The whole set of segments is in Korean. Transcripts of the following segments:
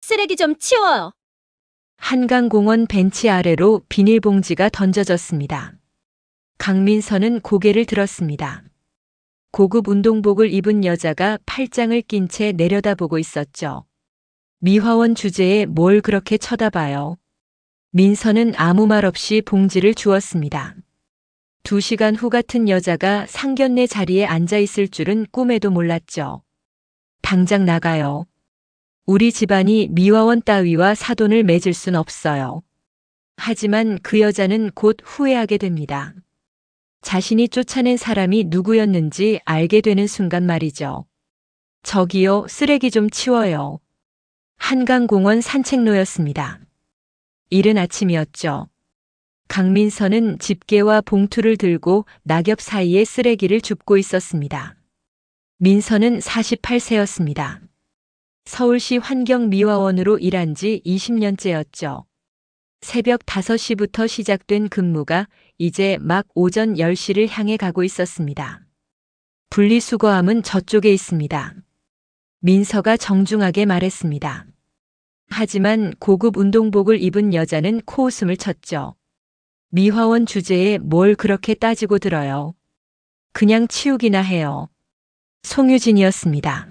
쓰레기 좀 치워요. 한강공원 벤치 아래로 비닐봉지가 던져졌습니다. 강민서는 고개를 들었습니다. 고급 운동복을 입은 여자가 팔짱을 낀 채 내려다보고 있었죠. 미화원 주제에 뭘 그렇게 쳐다봐요? 민서는 아무 말 없이 봉지를 주었습니다. 2시간 후 같은 여자가 상견례 자리에 앉아 있을 줄은 꿈에도 몰랐죠. 당장 나가요. 우리 집안이 미화원 따위와 사돈을 맺을 순 없어요. 하지만 그 여자는 곧 후회하게 됩니다. 자신이 쫓아낸 사람이 누구였는지 알게 되는 순간 말이죠. 저기요, 쓰레기 좀 치워요. 한강공원 산책로였습니다. 이른 아침이었죠. 강민서는 집게와 봉투를 들고 낙엽 사이에 쓰레기를 줍고 있었습니다. 민서는 48세였습니다. 서울시 환경미화원으로 일한 지 20년째였죠. 새벽 5시부터 시작된 근무가 이제 막 오전 10시를 향해 가고 있었습니다. 분리수거함은 저쪽에 있습니다. 민서가 정중하게 말했습니다. 하지만 고급 운동복을 입은 여자는 코웃음을 쳤죠. 미화원 주제에 뭘 그렇게 따지고 들어요. 그냥 치우기나 해요. 송유진이었습니다.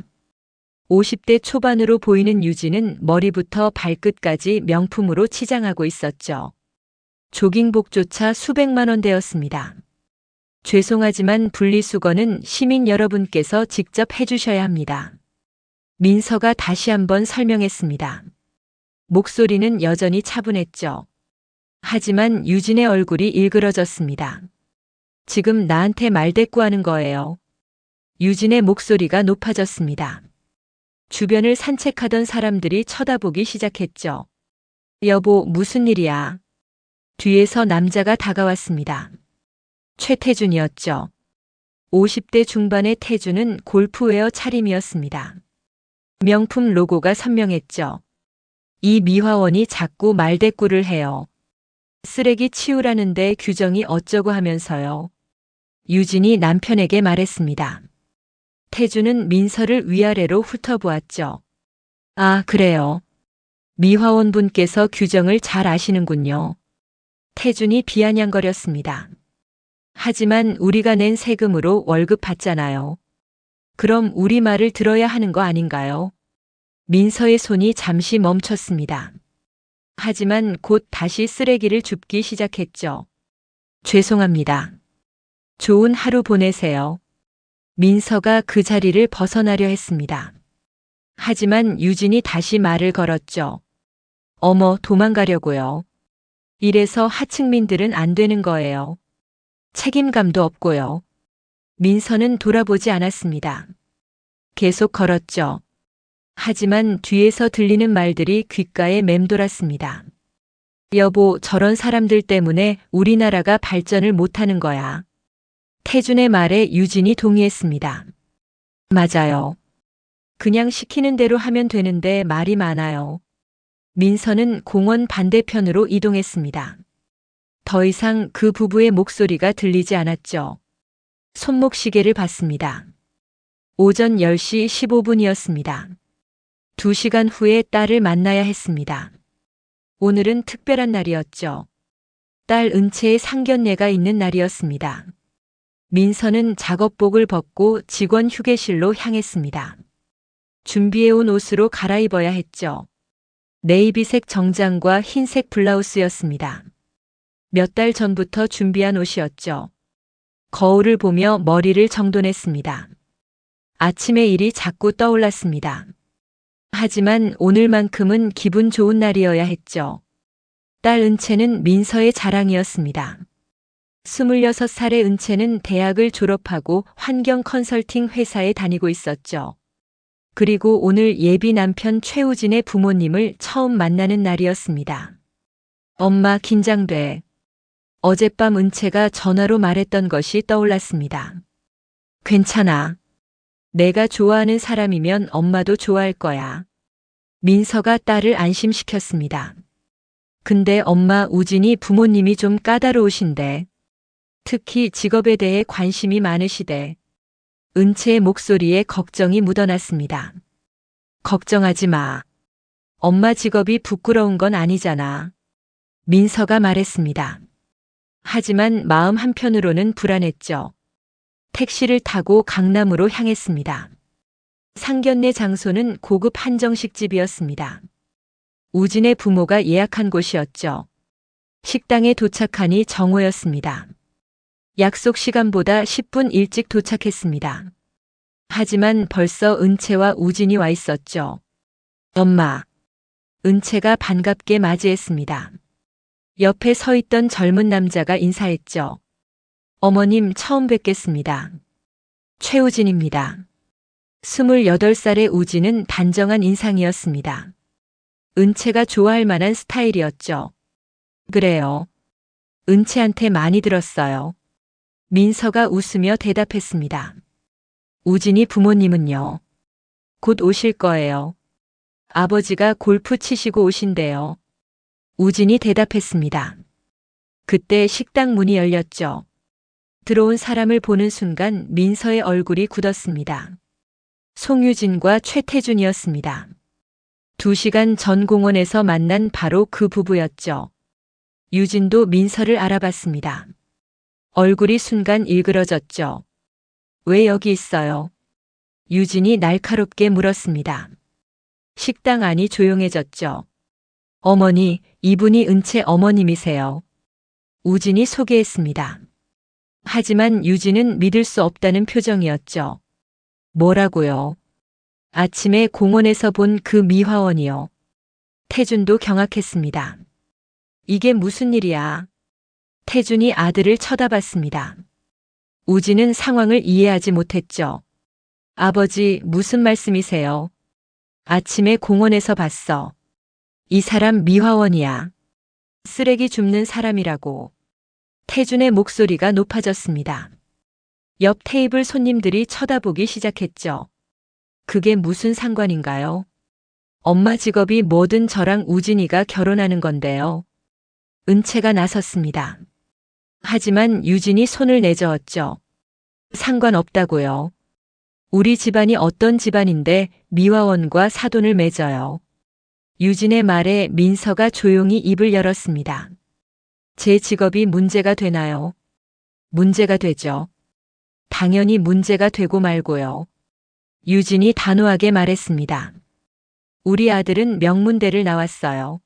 50대 초반으로 보이는 유진은 머리부터 발끝까지 명품으로 치장하고 있었죠. 조깅복조차 수백만 원대였습니다. 죄송하지만 분리수거는 시민 여러분께서 직접 해주셔야 합니다. 민서가 다시 한번 설명했습니다. 목소리는 여전히 차분했죠. 하지만 유진의 얼굴이 일그러졌습니다. 지금 나한테 말대꾸하는 거예요. 유진의 목소리가 높아졌습니다. 주변을 산책하던 사람들이 쳐다보기 시작했죠. 여보, 무슨 일이야? 뒤에서 남자가 다가왔습니다. 최태준이었죠. 50대 중반의 태준은 골프웨어 차림이었습니다. 명품 로고가 선명했죠. 이 미화원이 자꾸 말대꾸를 해요. 쓰레기 치우라는데 규정이 어쩌고 하면서요. 유진이 남편에게 말했습니다. 태준은 민서를 위아래로 훑어보았죠. 아, 그래요. 미화원 분께서 규정을 잘 아시는군요. 태준이 비아냥거렸습니다. 하지만 우리가 낸 세금으로 월급 받잖아요. 그럼 우리 말을 들어야 하는 거 아닌가요? 민서의 손이 잠시 멈췄습니다. 하지만 곧 다시 쓰레기를 줍기 시작했죠. 죄송합니다. 좋은 하루 보내세요. 민서가 그 자리를 벗어나려 했습니다. 하지만 유진이 다시 말을 걸었죠. 어머, 도망가려고요. 이래서 하층민들은 안 되는 거예요. 책임감도 없고요. 민서는 돌아보지 않았습니다. 계속 걸었죠. 하지만 뒤에서 들리는 말들이 귓가에 맴돌았습니다. 여보, 저런 사람들 때문에 우리나라가 발전을 못하는 거야. 태준의 말에 유진이 동의했습니다. 맞아요. 그냥 시키는 대로 하면 되는데 말이 많아요. 민서는 공원 반대편으로 이동했습니다. 더 이상 그 부부의 목소리가 들리지 않았죠. 손목시계를 봤습니다. 오전 10시 15분이었습니다. 2시간 후에 딸을 만나야 했습니다. 오늘은 특별한 날이었죠. 딸 은채의 상견례가 있는 날이었습니다. 민서는 작업복을 벗고 직원 휴게실로 향했습니다. 준비해온 옷으로 갈아입어야 했죠. 네이비색 정장과 흰색 블라우스였습니다. 몇 달 전부터 준비한 옷이었죠. 거울을 보며 머리를 정돈했습니다. 아침의 일이 자꾸 떠올랐습니다. 하지만 오늘만큼은 기분 좋은 날이어야 했죠. 딸 은채는 민서의 자랑이었습니다. 26살의 은채는 대학을 졸업하고 환경 컨설팅 회사에 다니고 있었죠. 그리고 오늘 예비 남편 최우진의 부모님을 처음 만나는 날이었습니다. 엄마, 긴장돼. 어젯밤 은채가 전화로 말했던 것이 떠올랐습니다. 괜찮아. 내가 좋아하는 사람이면 엄마도 좋아할 거야. 민서가 딸을 안심시켰습니다. 근데 엄마, 우진이 부모님이 좀 까다로우신데. 특히 직업에 대해 관심이 많으시대. 은채의 목소리에 걱정이 묻어났습니다. 걱정하지 마. 엄마 직업이 부끄러운 건 아니잖아. 민서가 말했습니다. 하지만 마음 한편으로는 불안했죠. 택시를 타고 강남으로 향했습니다. 상견례 장소는 고급 한정식집이었습니다. 우진의 부모가 예약한 곳이었죠. 식당에 도착하니 정오였습니다. 약속 시간보다 10분 일찍 도착했습니다. 하지만 벌써 은채와 우진이 와 있었죠. 엄마. 은채가 반갑게 맞이했습니다. 옆에 서 있던 젊은 남자가 인사했죠. 어머님 처음 뵙겠습니다. 최우진입니다. 28살의 우진은 단정한 인상이었습니다. 은채가 좋아할 만한 스타일이었죠. 그래요. 은채한테 많이 들었어요. 민서가 웃으며 대답했습니다. 우진이 부모님은요? 곧 오실 거예요. 아버지가 골프 치시고 오신대요. 우진이 대답했습니다. 그때 식당 문이 열렸죠. 들어온 사람을 보는 순간 민서의 얼굴이 굳었습니다. 송유진과 최태준이었습니다. 2시간 전 공원에서 만난 바로 그 부부였죠. 유진도 민서를 알아봤습니다. 얼굴이 순간 일그러졌죠. 왜 여기 있어요? 유진이 날카롭게 물었습니다. 식당 안이 조용해졌죠. 어머니, 이분이 은채 어머님이세요. 우진이 소개했습니다. 하지만 유진은 믿을 수 없다는 표정이었죠. 뭐라고요? 아침에 공원에서 본 그 미화원이요. 태준도 경악했습니다. 이게 무슨 일이야? 태준이 아들을 쳐다봤습니다. 우진은 상황을 이해하지 못했죠. 아버지, 무슨 말씀이세요? 아침에 공원에서 봤어. 이 사람 미화원이야. 쓰레기 줍는 사람이라고. 태준의 목소리가 높아졌습니다. 옆 테이블 손님들이 쳐다보기 시작했죠. 그게 무슨 상관인가요? 엄마 직업이 뭐든 저랑 우진이가 결혼하는 건데요. 은채가 나섰습니다. 하지만 유진이 손을 내저었죠. 상관없다고요. 우리 집안이 어떤 집안인데 미화원과 사돈을 맺어요. 유진의 말에 민서가 조용히 입을 열었습니다. 제 직업이 문제가 되나요? 문제가 되죠. 당연히 문제가 되고 말고요. 유진이 단호하게 말했습니다. 우리 아들은 명문대를 나왔어요.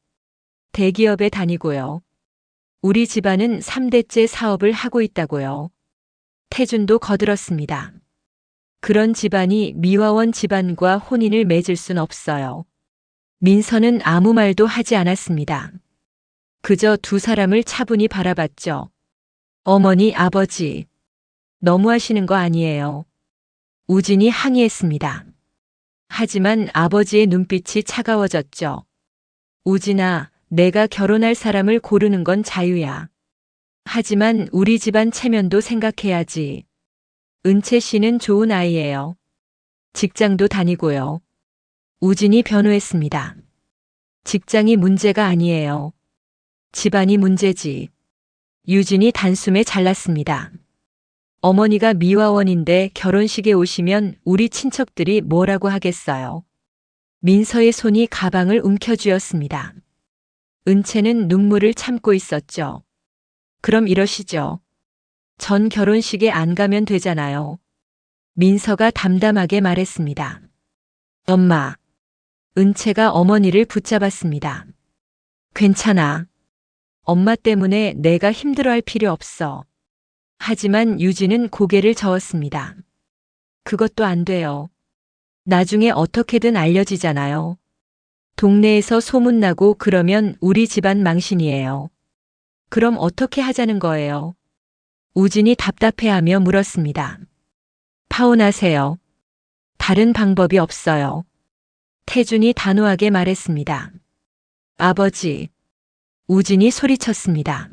대기업에 다니고요. 우리 집안은 3대째 사업을 하고 있다고요. 태준도 거들었습니다. 그런 집안이 미화원 집안과 혼인을 맺을 순 없어요. 민서는 아무 말도 하지 않았습니다. 그저 두 사람을 차분히 바라봤죠. 어머니, 아버지. 너무하시는 거 아니에요. 우진이 항의했습니다. 하지만 아버지의 눈빛이 차가워졌죠. 우진아, 내가 결혼할 사람을 고르는 건 자유야. 하지만 우리 집안 체면도 생각해야지. 은채 씨는 좋은 아이예요. 직장도 다니고요. 우진이 변호했습니다. 직장이 문제가 아니에요. 집안이 문제지. 유진이 단숨에 잘랐습니다. 어머니가 미화원인데 결혼식에 오시면 우리 친척들이 뭐라고 하겠어요. 민서의 손이 가방을 움켜쥐었습니다. 은채는 눈물을 참고 있었죠. 그럼 이러시죠. 전 결혼식에 안 가면 되잖아요. 민서가 담담하게 말했습니다. 엄마. 은채가 어머니를 붙잡았습니다. 괜찮아. 엄마 때문에 내가 힘들어할 필요 없어. 하지만 유진은 고개를 저었습니다. 그것도 안 돼요. 나중에 어떻게든 알려지잖아요. 동네에서 소문나고 그러면 우리 집안 망신이에요. 그럼 어떻게 하자는 거예요? 우진이 답답해하며 물었습니다. 파혼하세요. 다른 방법이 없어요. 태준이 단호하게 말했습니다. 아버지. 우진이 소리쳤습니다.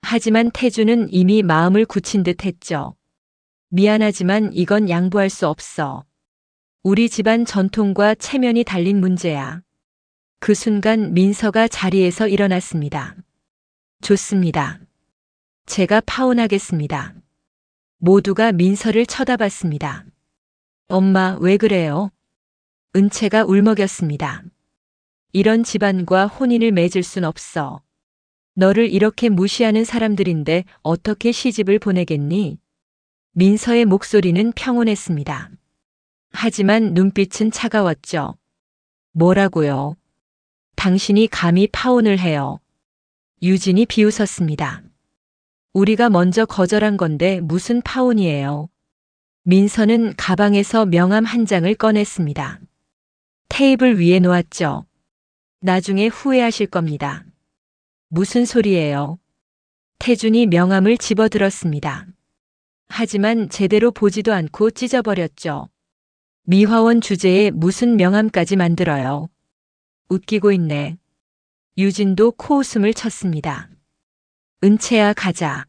하지만 태준은 이미 마음을 굳힌 듯 했죠. 미안하지만 이건 양보할 수 없어. 우리 집안 전통과 체면이 달린 문제야. 그 순간 민서가 자리에서 일어났습니다. 좋습니다. 제가 파혼하겠습니다. 모두가 민서를 쳐다봤습니다. 엄마, 왜 그래요? 은채가 울먹였습니다. 이런 집안과 혼인을 맺을 순 없어. 너를 이렇게 무시하는 사람들인데 어떻게 시집을 보내겠니? 민서의 목소리는 평온했습니다. 하지만 눈빛은 차가웠죠. 뭐라고요? 당신이 감히 파혼을 해요. 유진이 비웃었습니다. 우리가 먼저 거절한 건데 무슨 파혼이에요. 민서는 가방에서 명함 한 장을 꺼냈습니다. 테이블 위에 놓았죠. 나중에 후회하실 겁니다. 무슨 소리예요? 태준이 명함을 집어들었습니다. 하지만 제대로 보지도 않고 찢어버렸죠. 미화원 주제에 무슨 명함까지 만들어요. 웃기고 있네. 유진도 코웃음을 쳤습니다. 은채야 가자.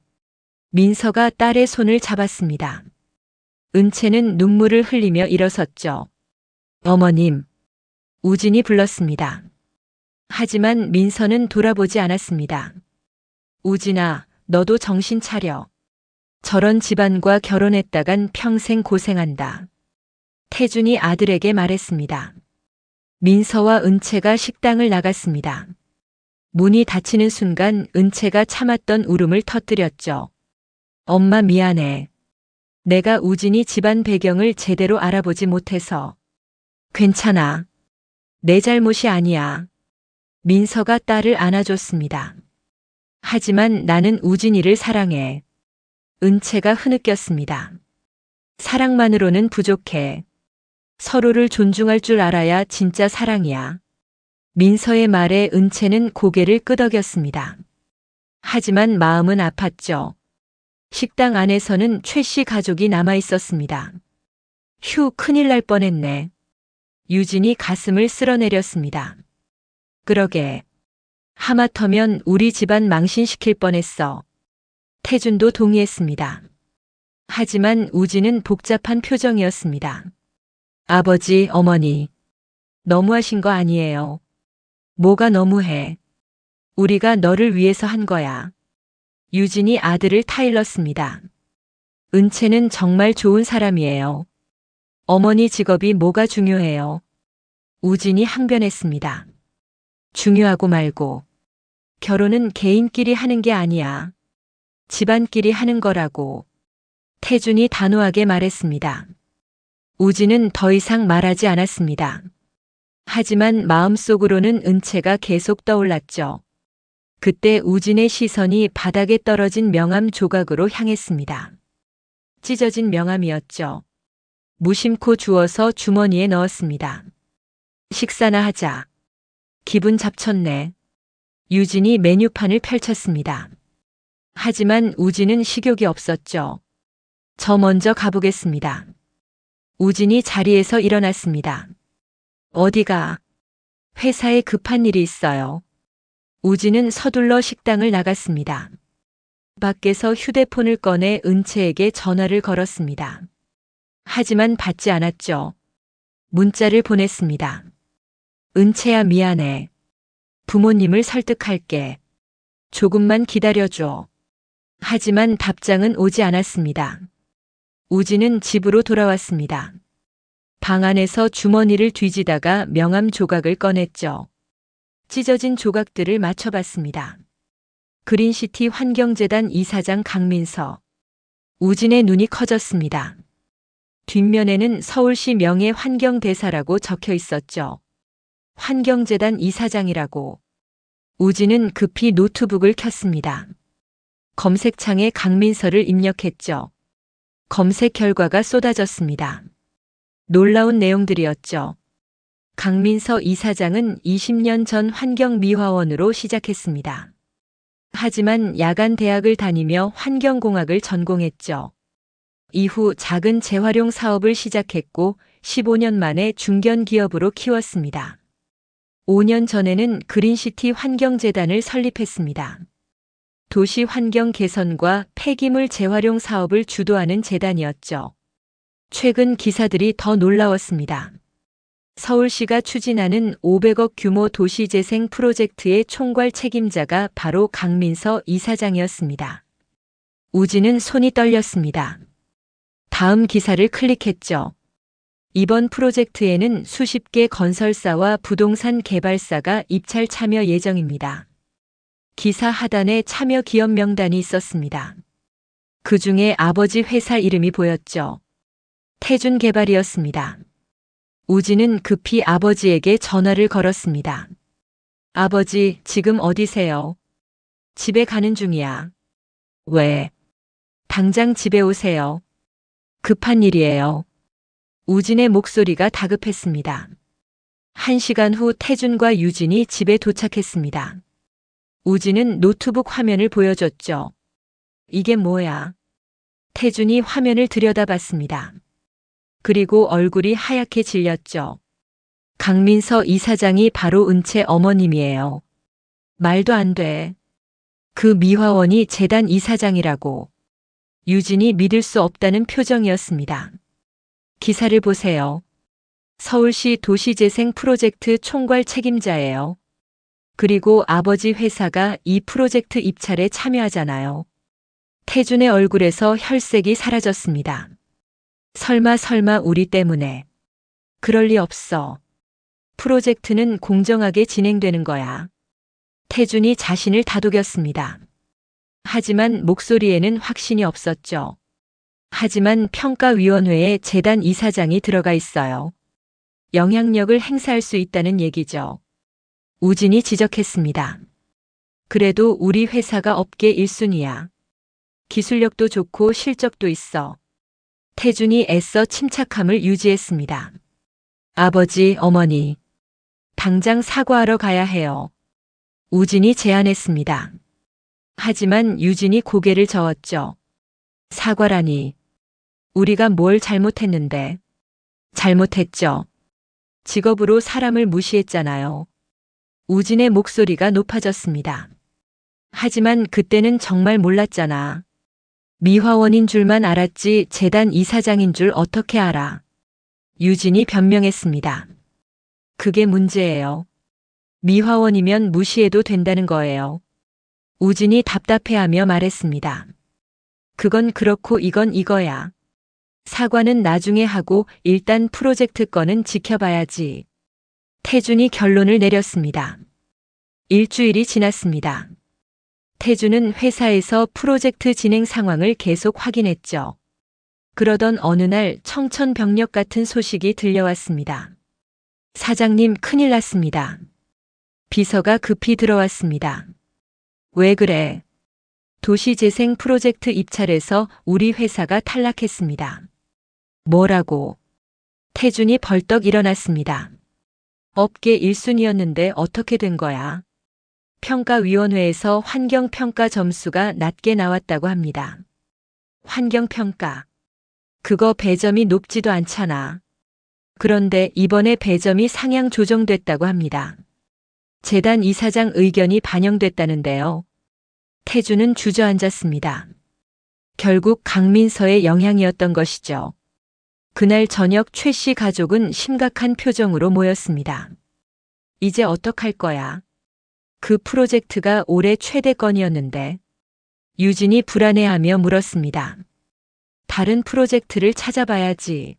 민서가 딸의 손을 잡았습니다. 은채는 눈물을 흘리며 일어섰죠. 어머님. 우진이 불렀습니다. 하지만 민서는 돌아보지 않았습니다. 우진아, 너도 정신 차려. 저런 집안과 결혼했다간 평생 고생한다. 태준이 아들에게 말했습니다. 민서와 은채가 식당을 나갔습니다. 문이 닫히는 순간 은채가 참았던 울음을 터뜨렸죠. 엄마 미안해. 내가 우진이 집안 배경을 제대로 알아보지 못해서. 괜찮아. 내 잘못이 아니야. 민서가 딸을 안아줬습니다. 하지만 나는 우진이를 사랑해. 은채가 흐느꼈습니다. 사랑만으로는 부족해. 서로를 존중할 줄 알아야 진짜 사랑이야. 민서의 말에 은채는 고개를 끄덕였습니다. 하지만 마음은 아팠죠. 식당 안에서는 최 씨 가족이 남아 있었습니다. 휴, 큰일 날 뻔했네. 유진이 가슴을 쓸어내렸습니다. 그러게. 하마터면 우리 집안 망신시킬 뻔했어. 태준도 동의했습니다. 하지만 우진은 복잡한 표정이었습니다. 아버지, 어머니. 너무하신 거 아니에요. 뭐가 너무해. 우리가 너를 위해서 한 거야. 유진이 아들을 타일렀습니다. 은채는 정말 좋은 사람이에요. 어머니 직업이 뭐가 중요해요. 우진이 항변했습니다. 중요하고 말고. 결혼은 개인끼리 하는 게 아니야. 집안끼리 하는 거라고. 태준이 단호하게 말했습니다. 우진은 더 이상 말하지 않았습니다. 하지만 마음속으로는 은채가 계속 떠올랐죠. 그때 우진의 시선이 바닥에 떨어진 명함 조각으로 향했습니다. 찢어진 명함이었죠. 무심코 주워서 주머니에 넣었습니다. 식사나 하자. 기분 잡쳤네. 유진이 메뉴판을 펼쳤습니다. 하지만 우진은 식욕이 없었죠. 저 먼저 가보겠습니다. 우진이 자리에서 일어났습니다. 어디가? 회사에 급한 일이 있어요. 우진은 서둘러 식당을 나갔습니다. 밖에서 휴대폰을 꺼내 은채에게 전화를 걸었습니다. 하지만 받지 않았죠. 문자를 보냈습니다. 은채야 미안해. 부모님을 설득할게. 조금만 기다려줘. 하지만 답장은 오지 않았습니다. 우진은 집으로 돌아왔습니다. 방 안에서 주머니를 뒤지다가 명함 조각을 꺼냈죠. 찢어진 조각들을 맞춰봤습니다. 그린시티 환경재단 이사장 강민서. 우진의 눈이 커졌습니다. 뒷면에는 서울시 명예환경대사라고 적혀 있었죠. 환경재단 이사장이라고. 우진은 급히 노트북을 켰습니다. 검색창에 강민서를 입력했죠. 검색 결과가 쏟아졌습니다. 놀라운 내용들이었죠. 강민서 이사장은 20년 전 환경미화원으로 시작했습니다. 하지만 야간 대학을 다니며 환경공학을 전공했죠. 이후 작은 재활용 사업을 시작했고 15년 만에 중견기업으로 키웠습니다. 5년 전에는 그린시티 환경재단을 설립했습니다. 도시 환경 개선과 폐기물 재활용 사업을 주도하는 재단이었죠. 최근 기사들이 더 놀라웠습니다. 서울시가 추진하는 500억 규모 도시재생 프로젝트의 총괄 책임자가 바로 강민서 이사장이었습니다. 우진은 손이 떨렸습니다. 다음 기사를 클릭했죠. 이번 프로젝트에는 수십 개 건설사와 부동산 개발사가 입찰 참여 예정입니다. 기사 하단에 참여 기업 명단이 있었습니다. 그 중에 아버지 회사 이름이 보였죠. 태준개발이었습니다. 우진은 급히 아버지에게 전화를 걸었습니다. 아버지, 지금 어디세요? 집에 가는 중이야. 왜? 당장 집에 오세요. 급한 일이에요. 우진의 목소리가 다급했습니다. 1시간 후 태준과 유진이 집에 도착했습니다. 우진은 노트북 화면을 보여줬죠. 이게 뭐야? 태준이 화면을 들여다봤습니다. 그리고 얼굴이 하얗게 질렸죠. 강민서 이사장이 바로 은채 어머님이에요. 말도 안 돼. 그 미화원이 재단 이사장이라고. 유진이 믿을 수 없다는 표정이었습니다. 기사를 보세요. 서울시 도시재생 프로젝트 총괄 책임자예요. 그리고 아버지 회사가 이 프로젝트 입찰에 참여하잖아요. 태준의 얼굴에서 혈색이 사라졌습니다. 설마 우리 때문에. 그럴 리 없어. 프로젝트는 공정하게 진행되는 거야. 태준이 자신을 다독였습니다. 하지만 목소리에는 확신이 없었죠. 하지만 평가위원회에 재단 이사장이 들어가 있어요. 영향력을 행사할 수 있다는 얘기죠. 우진이 지적했습니다. 그래도 우리 회사가 업계 1순위야. 기술력도 좋고 실적도 있어. 태준이 애써 침착함을 유지했습니다. 아버지, 어머니. 당장 사과하러 가야 해요. 우진이 제안했습니다. 하지만 유진이 고개를 저었죠. 사과라니. 우리가 뭘 잘못했는데. 잘못했죠. 직업으로 사람을 무시했잖아요. 우진의 목소리가 높아졌습니다. 하지만 그때는 정말 몰랐잖아. 미화원인 줄만 알았지 재단 이사장인 줄 어떻게 알아. 유진이 변명했습니다. 그게 문제예요. 미화원이면 무시해도 된다는 거예요. 우진이 답답해하며 말했습니다. 그건 그렇고 이건 이거야. 사과는 나중에 하고 일단 프로젝트 건은 지켜봐야지. 태준이 결론을 내렸습니다. 일주일이 지났습니다. 태준은 회사에서 프로젝트 진행 상황을 계속 확인했죠. 그러던 어느 날 청천벽력 같은 소식이 들려왔습니다. 사장님, 큰일 났습니다. 비서가 급히 들어왔습니다. 왜 그래? 도시재생 프로젝트 입찰에서 우리 회사가 탈락했습니다. 뭐라고? 태준이 벌떡 일어났습니다. 업계 1순위였는데 어떻게 된 거야? 평가위원회에서 환경평가 점수가 낮게 나왔다고 합니다. 환경평가. 그거 배점이 높지도 않잖아. 그런데 이번에 배점이 상향 조정됐다고 합니다. 재단 이사장 의견이 반영됐다는데요. 태준은 주저앉았습니다. 결국 강민서의 영향이었던 것이죠. 그날 저녁 최 씨 가족은 심각한 표정으로 모였습니다. 이제 어떡할 거야? 그 프로젝트가 올해 최대 건이었는데. 유진이 불안해하며 물었습니다. 다른 프로젝트를 찾아봐야지.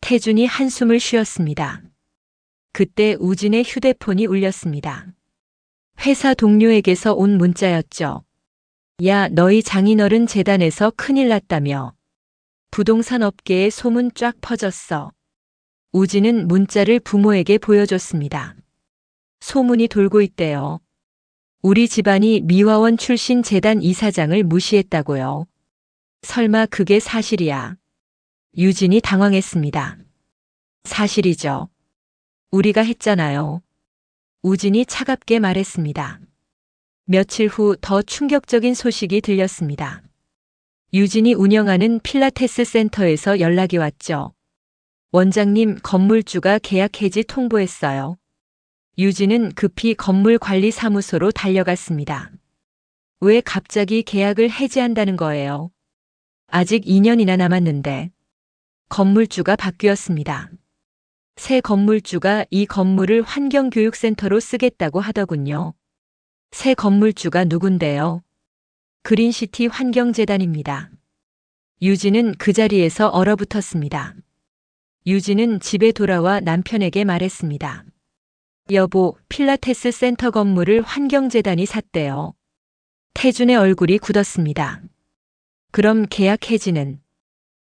태준이 한숨을 쉬었습니다. 그때 우진의 휴대폰이 울렸습니다. 회사 동료에게서 온 문자였죠. 야, 너희 장인어른 재단에서 큰일 났다며. 부동산 업계에 소문 쫙 퍼졌어. 우진은 문자를 부모에게 보여줬습니다. 소문이 돌고 있대요. 우리 집안이 미화원 출신 재단 이사장을 무시했다고요. 설마 그게 사실이야? 유진이 당황했습니다. 사실이죠. 우리가 했잖아요. 우진이 차갑게 말했습니다. 며칠 후 더 충격적인 소식이 들렸습니다. 유진이 운영하는 필라테스 센터에서 연락이 왔죠. 원장님, 건물주가 계약 해지 통보했어요. 유진은 급히 건물관리사무소로 달려갔습니다. 왜 갑자기 계약을 해지한다는 거예요? 아직 2년이나 남았는데. 건물주가 바뀌었습니다. 새 건물주가 이 건물을 환경교육센터로 쓰겠다고 하더군요. 새 건물주가 누군데요? 그린시티 환경재단입니다. 유진은 그 자리에서 얼어붙었습니다. 유진은 집에 돌아와 남편에게 말했습니다. 여보, 필라테스 센터 건물을 환경재단이 샀대요. 태준의 얼굴이 굳었습니다. 그럼 계약 해지는?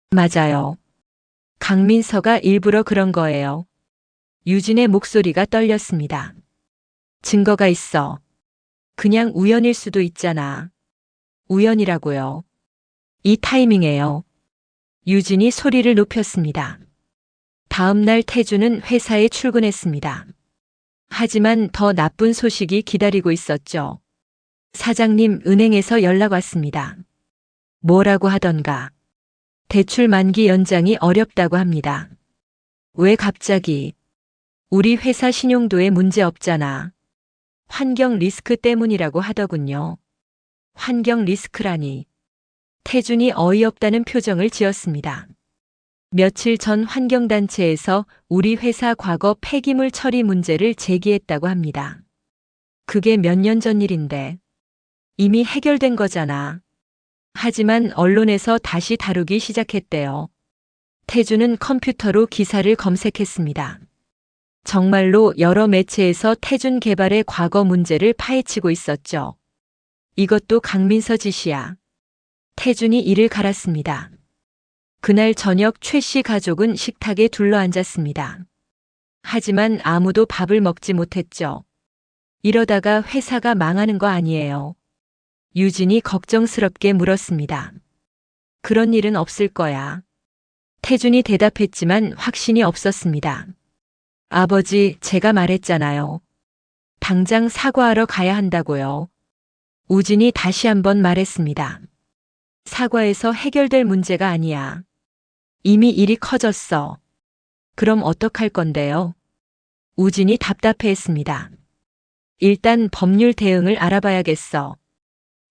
맞아요. 강민서가 일부러 그런 거예요. 유진의 목소리가 떨렸습니다. 증거가 있어. 그냥 우연일 수도 있잖아. 우연이라고요. 이 타이밍에요. 유진이 소리를 높였습니다. 다음 날 태준은 회사에 출근했습니다. 하지만 더 나쁜 소식이 기다리고 있었죠. 사장님, 은행에서 연락 왔습니다. 뭐라고 하던가. 대출 만기 연장이 어렵다고 합니다. 왜 갑자기? 우리 회사 신용도에 문제 없잖아. 환경 리스크 때문이라고 하더군요. 환경 리스크라니. 태준이 어이없다는 표정을 지었습니다. 며칠 전 환경단체에서 우리 회사 과거 폐기물 처리 문제를 제기했다고 합니다. 그게 몇 년 전 일인데 이미 해결된 거잖아. 하지만 언론에서 다시 다루기 시작했대요. 태준은 컴퓨터로 기사를 검색했습니다. 정말로 여러 매체에서 태준 개발의 과거 문제를 파헤치고 있었죠. 이것도 강민서 짓이야. 태준이 이를 갈았습니다. 그날 저녁 최 씨 가족은 식탁에 둘러앉았습니다. 하지만 아무도 밥을 먹지 못했죠. 이러다가 회사가 망하는 거 아니에요? 유진이 걱정스럽게 물었습니다. 그런 일은 없을 거야. 태준이 대답했지만 확신이 없었습니다. 아버지, 제가 말했잖아요. 당장 사과하러 가야 한다고요. 우진이 다시 한번 말했습니다. 사과해서 해결될 문제가 아니야. 이미 일이 커졌어. 그럼 어떡할 건데요? 우진이 답답해했습니다. 일단 법률 대응을 알아봐야겠어.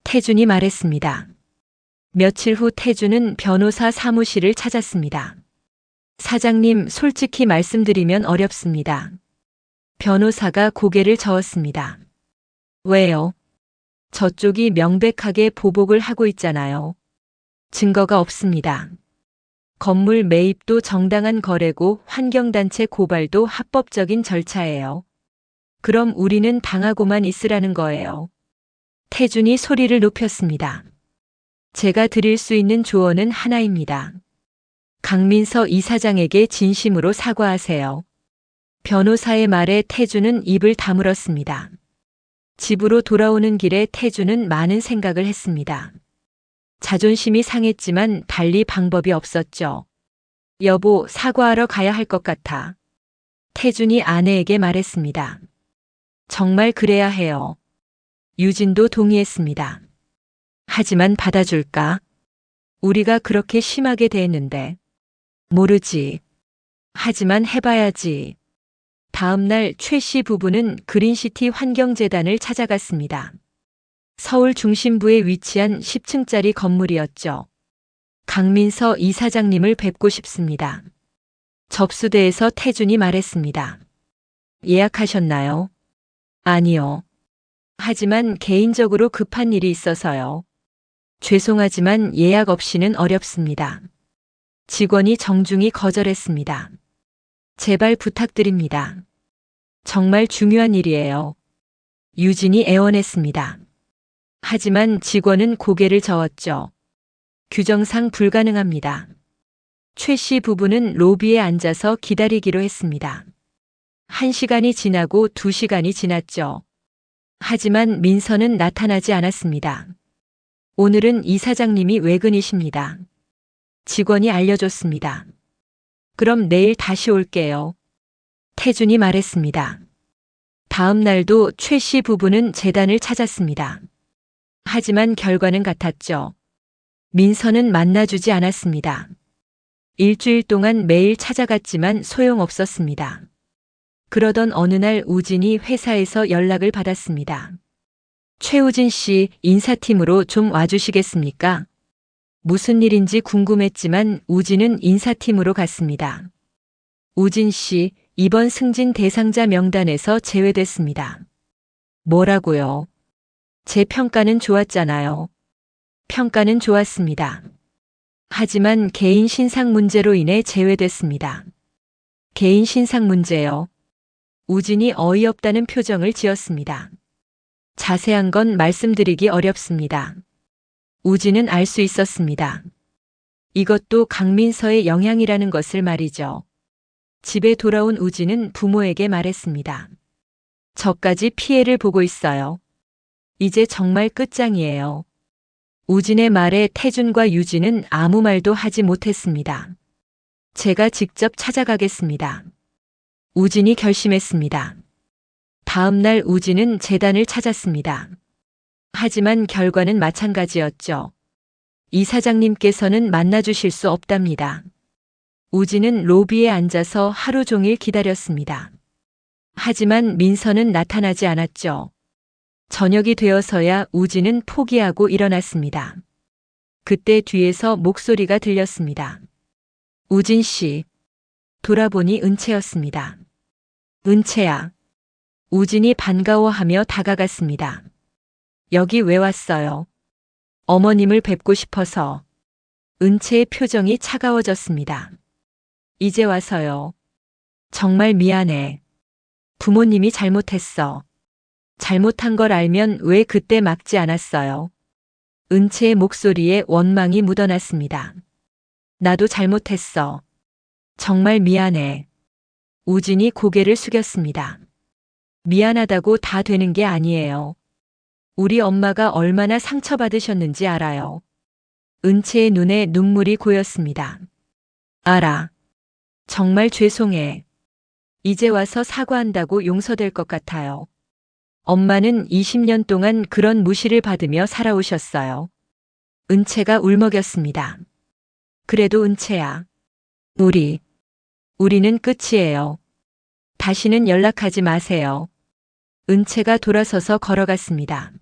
태준이 말했습니다. 며칠 후 태준은 변호사 사무실을 찾았습니다. 사장님, 솔직히 말씀드리면 어렵습니다. 변호사가 고개를 저었습니다. 왜요? 저쪽이 명백하게 보복을 하고 있잖아요. 증거가 없습니다. 건물 매입도 정당한 거래고 환경단체 고발도 합법적인 절차예요. 그럼 우리는 당하고만 있으라는 거예요. 태준이 소리를 높였습니다. 제가 드릴 수 있는 조언은 하나입니다. 강민서 이사장에게 진심으로 사과하세요. 변호사의 말에 태준은 입을 다물었습니다. 집으로 돌아오는 길에 태준은 많은 생각을 했습니다. 자존심이 상했지만 달리 방법이 없었죠. 여보, 사과하러 가야 할 것 같아. 태준이 아내에게 말했습니다. 정말 그래야 해요. 유진도 동의했습니다. 하지만 받아줄까? 우리가 그렇게 심하게 대했는데. 모르지. 하지만 해봐야지. 다음 날 최 씨 부부는 그린시티 환경재단을 찾아갔습니다. 서울 중심부에 위치한 10층짜리 건물이었죠. 강민서 이사장님을 뵙고 싶습니다. 접수대에서 태준이 말했습니다. 예약하셨나요? 아니요. 하지만 개인적으로 급한 일이 있어서요. 죄송하지만 예약 없이는 어렵습니다. 직원이 정중히 거절했습니다. 제발 부탁드립니다. 정말 중요한 일이에요. 유진이 애원했습니다. 하지만 직원은 고개를 저었죠. 규정상 불가능합니다. 최 씨 부부는 로비에 앉아서 기다리기로 했습니다. 1시간이 지나고 2시간이 지났죠. 하지만 민서는 나타나지 않았습니다. 오늘은 이사장님이 외근이십니다. 직원이 알려줬습니다. 그럼 내일 다시 올게요. 태준이 말했습니다. 다음 날도 최 씨 부부는 재단을 찾았습니다. 하지만 결과는 같았죠. 민서는 만나주지 않았습니다. 일주일 동안 매일 찾아갔지만 소용없었습니다. 그러던 어느 날 우진이 회사에서 연락을 받았습니다. 최우진 씨, 인사팀으로 좀 와주시겠습니까? 무슨 일인지 궁금했지만 우진은 인사팀으로 갔습니다. 우진 씨, 이번 승진 대상자 명단에서 제외됐습니다. 뭐라고요? 제 평가는 좋았잖아요. 평가는 좋았습니다. 하지만 개인 신상 문제로 인해 제외됐습니다. 개인 신상 문제요. 우진이 어이없다는 표정을 지었습니다. 자세한 건 말씀드리기 어렵습니다. 우진은 알 수 있었습니다. 이것도 강민서의 영향이라는 것을 말이죠. 집에 돌아온 우진은 부모에게 말했습니다. 저까지 피해를 보고 있어요. 이제 정말 끝장이에요. 우진의 말에 태준과 유진은 아무 말도 하지 못했습니다. 제가 직접 찾아가겠습니다. 우진이 결심했습니다. 다음 날 우진은 재단을 찾았습니다. 하지만 결과는 마찬가지였죠. 이사장님께서는 만나주실 수 없답니다. 우진은 로비에 앉아서 하루 종일 기다렸습니다. 하지만 민서는 나타나지 않았죠. 저녁이 되어서야 우진은 포기하고 일어났습니다. 그때 뒤에서 목소리가 들렸습니다. 우진 씨. 돌아보니 은채였습니다. 은채야. 우진이 반가워하며 다가갔습니다. 여기 왜 왔어요? 어머님을 뵙고 싶어서. 은채의 표정이 차가워졌습니다. 이제 와서요. 정말 미안해. 부모님이 잘못했어. 잘못한 걸 알면 왜 그때 막지 않았어요? 은채의 목소리에 원망이 묻어났습니다. 나도 잘못했어. 정말 미안해. 우진이 고개를 숙였습니다. 미안하다고 다 되는 게 아니에요. 우리 엄마가 얼마나 상처받으셨는지 알아요. 은채의 눈에 눈물이 고였습니다. 알아. 정말 죄송해. 이제 와서 사과한다고 용서될 것 같아요. 엄마는 20년 동안 그런 무시를 받으며 살아오셨어요. 은채가 울먹였습니다. 그래도 은채야. 우리는 끝이에요. 다시는 연락하지 마세요. 은채가 돌아서서 걸어갔습니다.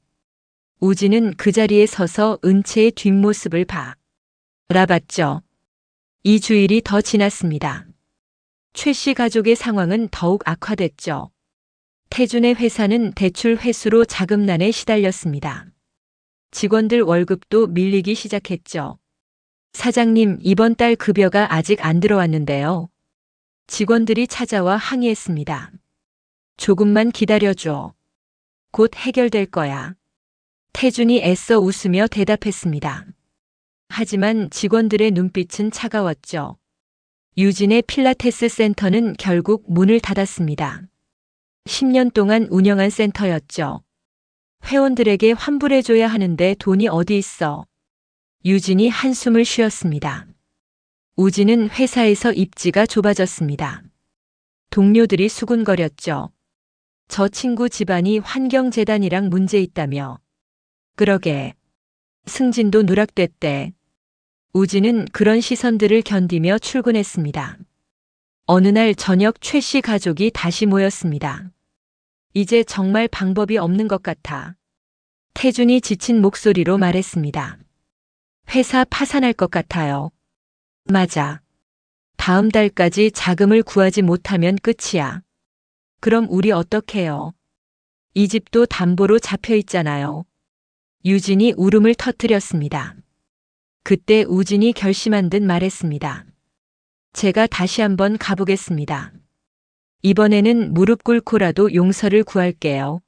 우진은 그 자리에 서서 은채의 뒷모습을 바라봤죠. 2주일이 더 지났습니다. 최 씨 가족의 상황은 더욱 악화됐죠. 태준의 회사는 대출 회수로 자금난에 시달렸습니다. 직원들 월급도 밀리기 시작했죠. 사장님, 이번 달 급여가 아직 안 들어왔는데요. 직원들이 찾아와 항의했습니다. 조금만 기다려줘. 곧 해결될 거야. 태준이 애써 웃으며 대답했습니다. 하지만 직원들의 눈빛은 차가웠죠. 유진의 필라테스 센터는 결국 문을 닫았습니다. 10년 동안 운영한 센터였죠. 회원들에게 환불해줘야 하는데 돈이 어디 있어. 유진이 한숨을 쉬었습니다. 우진은 회사에서 입지가 좁아졌습니다. 동료들이 수군거렸죠. 저 친구 집안이 환경재단이랑 문제 있다며. 그러게. 승진도 누락됐대. 우진은 그런 시선들을 견디며 출근했습니다. 어느 날 저녁 최 씨 가족이 다시 모였습니다. 이제 정말 방법이 없는 것 같아. 태준이 지친 목소리로 말했습니다. 회사 파산할 것 같아요. 맞아. 다음 달까지 자금을 구하지 못하면 끝이야. 그럼 우리 어떡해요? 이 집도 담보로 잡혀 있잖아요. 유진이 울음을 터뜨렸습니다. 그때 우진이 결심한 듯 말했습니다. 제가 다시 한번 가보겠습니다. 이번에는 무릎 꿇고라도 용서를 구할게요.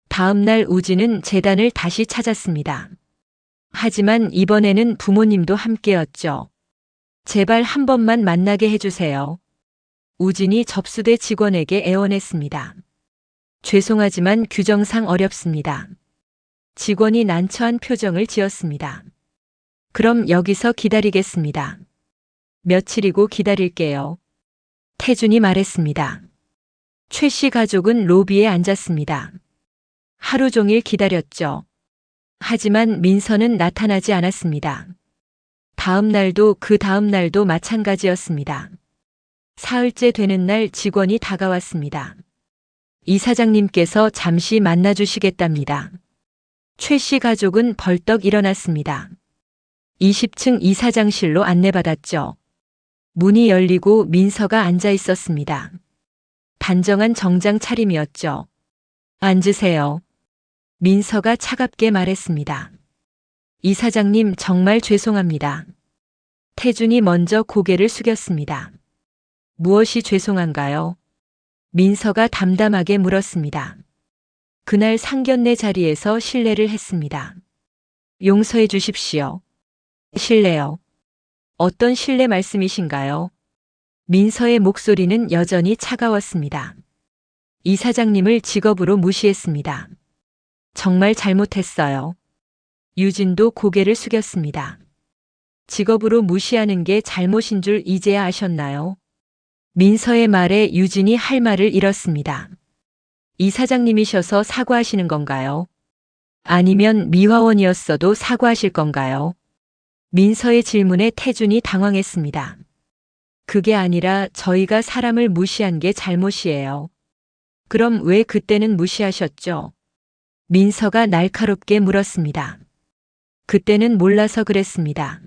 다음 날 우진은 재단을 다시 찾았습니다. 하지만 이번에는 부모님도 함께였죠. 제발 한 번만 만나게 해주세요. 우진이 접수대 직원에게 애원했습니다. 죄송하지만 규정상 어렵습니다. 직원이 난처한 표정을 지었습니다. 그럼 여기서 기다리겠습니다. 며칠이고 기다릴게요. 태준이 말했습니다. 최 씨 가족은 로비에 앉았습니다. 하루 종일 기다렸죠. 하지만 민서는 나타나지 않았습니다. 다음 날도 그 다음 날도 마찬가지였습니다. 사흘째 되는 날 직원이 다가왔습니다. 이사장님께서 잠시 만나주시겠답니다. 최 씨 가족은 벌떡 일어났습니다. 20층 이사장실로 안내받았죠. 문이 열리고 민서가 앉아 있었습니다. 단정한 정장 차림이었죠. 앉으세요. 민서가 차갑게 말했습니다. 이사장님 정말 죄송합니다. 태준이 먼저 고개를 숙였습니다. 무엇이 죄송한가요? 민서가 담담하게 물었습니다. 그날 상견례 자리에서 실례를 했습니다. 용서해 주십시오. 실례요. 어떤 실례 말씀이신가요? 민서의 목소리는 여전히 차가웠습니다. 이사장님을 직업으로 무시했습니다. 정말 잘못했어요. 유진도 고개를 숙였습니다. 직업으로 무시하는 게 잘못인 줄 이제야 아셨나요? 민서의 말에 유진이 할 말을 잃었습니다. 이사장님이셔서 사과하시는 건가요? 아니면 미화원이었어도 사과하실 건가요? 민서의 질문에 태준이 당황했습니다. 그게 아니라 저희가 사람을 무시한 게 잘못이에요. 그럼 왜 그때는 무시하셨죠? 민서가 날카롭게 물었습니다. 그때는 몰라서 그랬습니다.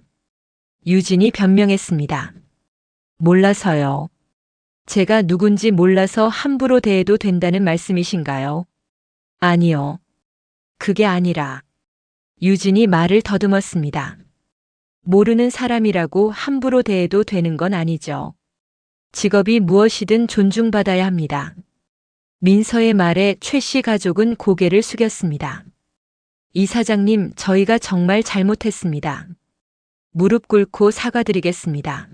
유진이 변명했습니다. 몰라서요. 제가 누군지 몰라서 함부로 대해도 된다는 말씀이신가요? 아니요. 그게 아니라. 유진이 말을 더듬었습니다. 모르는 사람이라고 함부로 대해도 되는 건 아니죠. 직업이 무엇이든 존중받아야 합니다. 민서의 말에 최 씨 가족은 고개를 숙였습니다. 이사장님, 저희가 정말 잘못했습니다. 무릎 꿇고 사과드리겠습니다.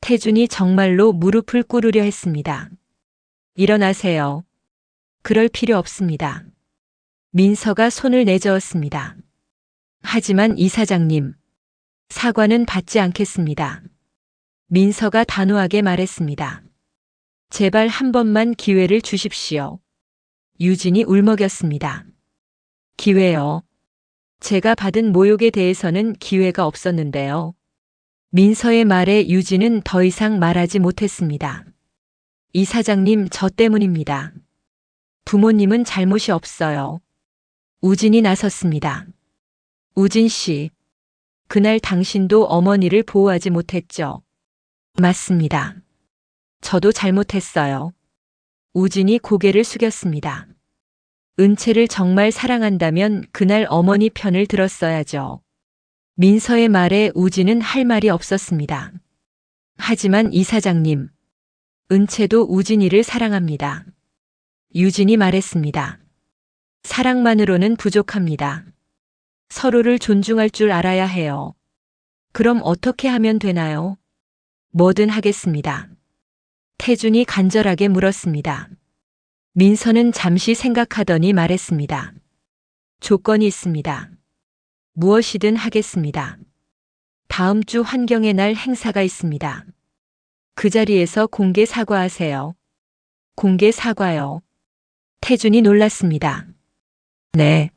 태준이 정말로 무릎을 꿇으려 했습니다. 일어나세요. 그럴 필요 없습니다. 민서가 손을 내저었습니다. 하지만 이사장님, 사과는 받지 않겠습니다. 민서가 단호하게 말했습니다. 제발 한 번만 기회를 주십시오. 유진이 울먹였습니다. 기회요. 제가 받은 모욕에 대해서는 기회가 없었는데요. 민서의 말에 유진은 더 이상 말하지 못했습니다. 이사장님, 저 때문입니다. 부모님은 잘못이 없어요. 우진이 나섰습니다. 우진 씨, 그날 당신도 어머니를 보호하지 못했죠? 맞습니다. 저도 잘못했어요. 우진이 고개를 숙였습니다. 은채를 정말 사랑한다면 그날 어머니 편을 들었어야죠. 민서의 말에 우진은 할 말이 없었습니다. 하지만 이사장님, 은채도 우진이를 사랑합니다. 유진이 말했습니다. 사랑만으로는 부족합니다. 서로를 존중할 줄 알아야 해요. 그럼 어떻게 하면 되나요? 뭐든 하겠습니다. 태준이 간절하게 물었습니다. 민서는 잠시 생각하더니 말했습니다. 조건이 있습니다. 무엇이든 하겠습니다. 다음 주 환경의 날 행사가 있습니다. 그 자리에서 공개 사과하세요. 공개 사과요. 태준이 놀랐습니다. 네.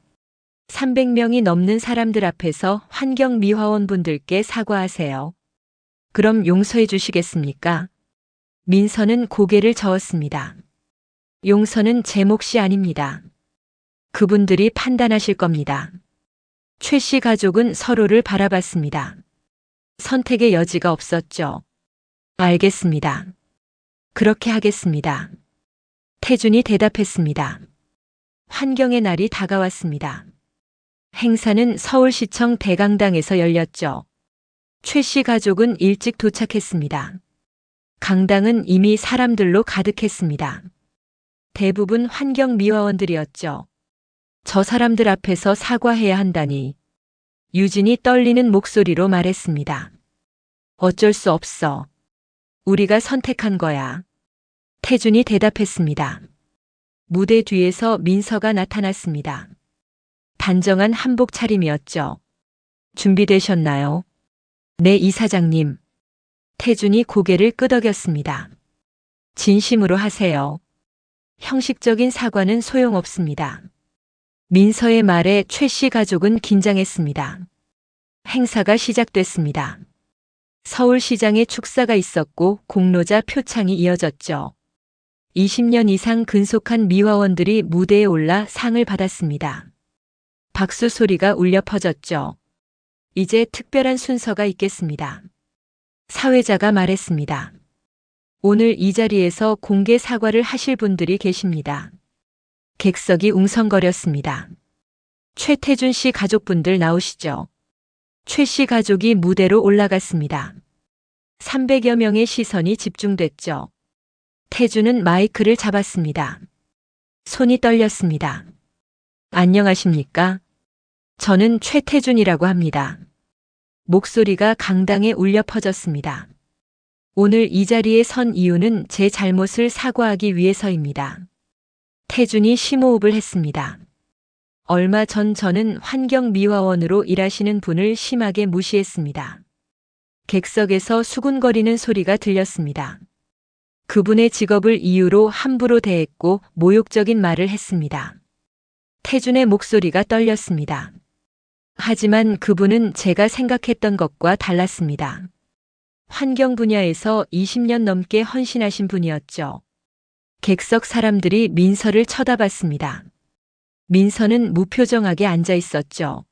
300명이 넘는 사람들 앞에서 환경미화원 분들께 사과하세요. 그럼 용서해 주시겠습니까? 민서는 고개를 저었습니다. 용서는 제 몫이 아닙니다. 그분들이 판단하실 겁니다. 최 씨 가족은 서로를 바라봤습니다. 선택의 여지가 없었죠. 알겠습니다. 그렇게 하겠습니다. 태준이 대답했습니다. 환경의 날이 다가왔습니다. 행사는 서울시청 대강당에서 열렸죠. 최 씨 가족은 일찍 도착했습니다. 강당은 이미 사람들로 가득했습니다. 대부분 환경미화원들이었죠. 저 사람들 앞에서 사과해야 한다니. 유진이 떨리는 목소리로 말했습니다. 어쩔 수 없어. 우리가 선택한 거야. 태준이 대답했습니다. 무대 뒤에서 민서가 나타났습니다. 단정한 한복 차림이었죠. 준비되셨나요? 네, 이사장님. 태준이 고개를 끄덕였습니다. 진심으로 하세요. 형식적인 사과는 소용없습니다. 민서의 말에 최 씨 가족은 긴장했습니다. 행사가 시작됐습니다. 서울시장에 축사가 있었고 공로자 표창이 이어졌죠. 20년 이상 근속한 미화원들이 무대에 올라 상을 받았습니다. 박수 소리가 울려 퍼졌죠. 이제 특별한 순서가 있겠습니다. 사회자가 말했습니다. 오늘 이 자리에서 공개 사과를 하실 분들이 계십니다. 객석이 웅성거렸습니다. 최태준 씨 가족분들 나오시죠. 최 씨 가족이 무대로 올라갔습니다. 300여 명의 시선이 집중됐죠. 태주는 마이크를 잡았습니다. 손이 떨렸습니다. 안녕하십니까? 저는 최태준이라고 합니다. 목소리가 강당에 울려 퍼졌습니다. 오늘 이 자리에 선 이유는 제 잘못을 사과하기 위해서입니다. 태준이 심호흡을 했습니다. 얼마 전 저는 환경미화원으로 일하시는 분을 심하게 무시했습니다. 객석에서 수군거리는 소리가 들렸습니다. 그분의 직업을 이유로 함부로 대했고 모욕적인 말을 했습니다. 태준의 목소리가 떨렸습니다. 하지만 그분은 제가 생각했던 것과 달랐습니다. 환경 분야에서 20년 넘게 헌신하신 분이었죠. 객석 사람들이 민서를 쳐다봤습니다. 민서는 무표정하게 앉아 있었죠.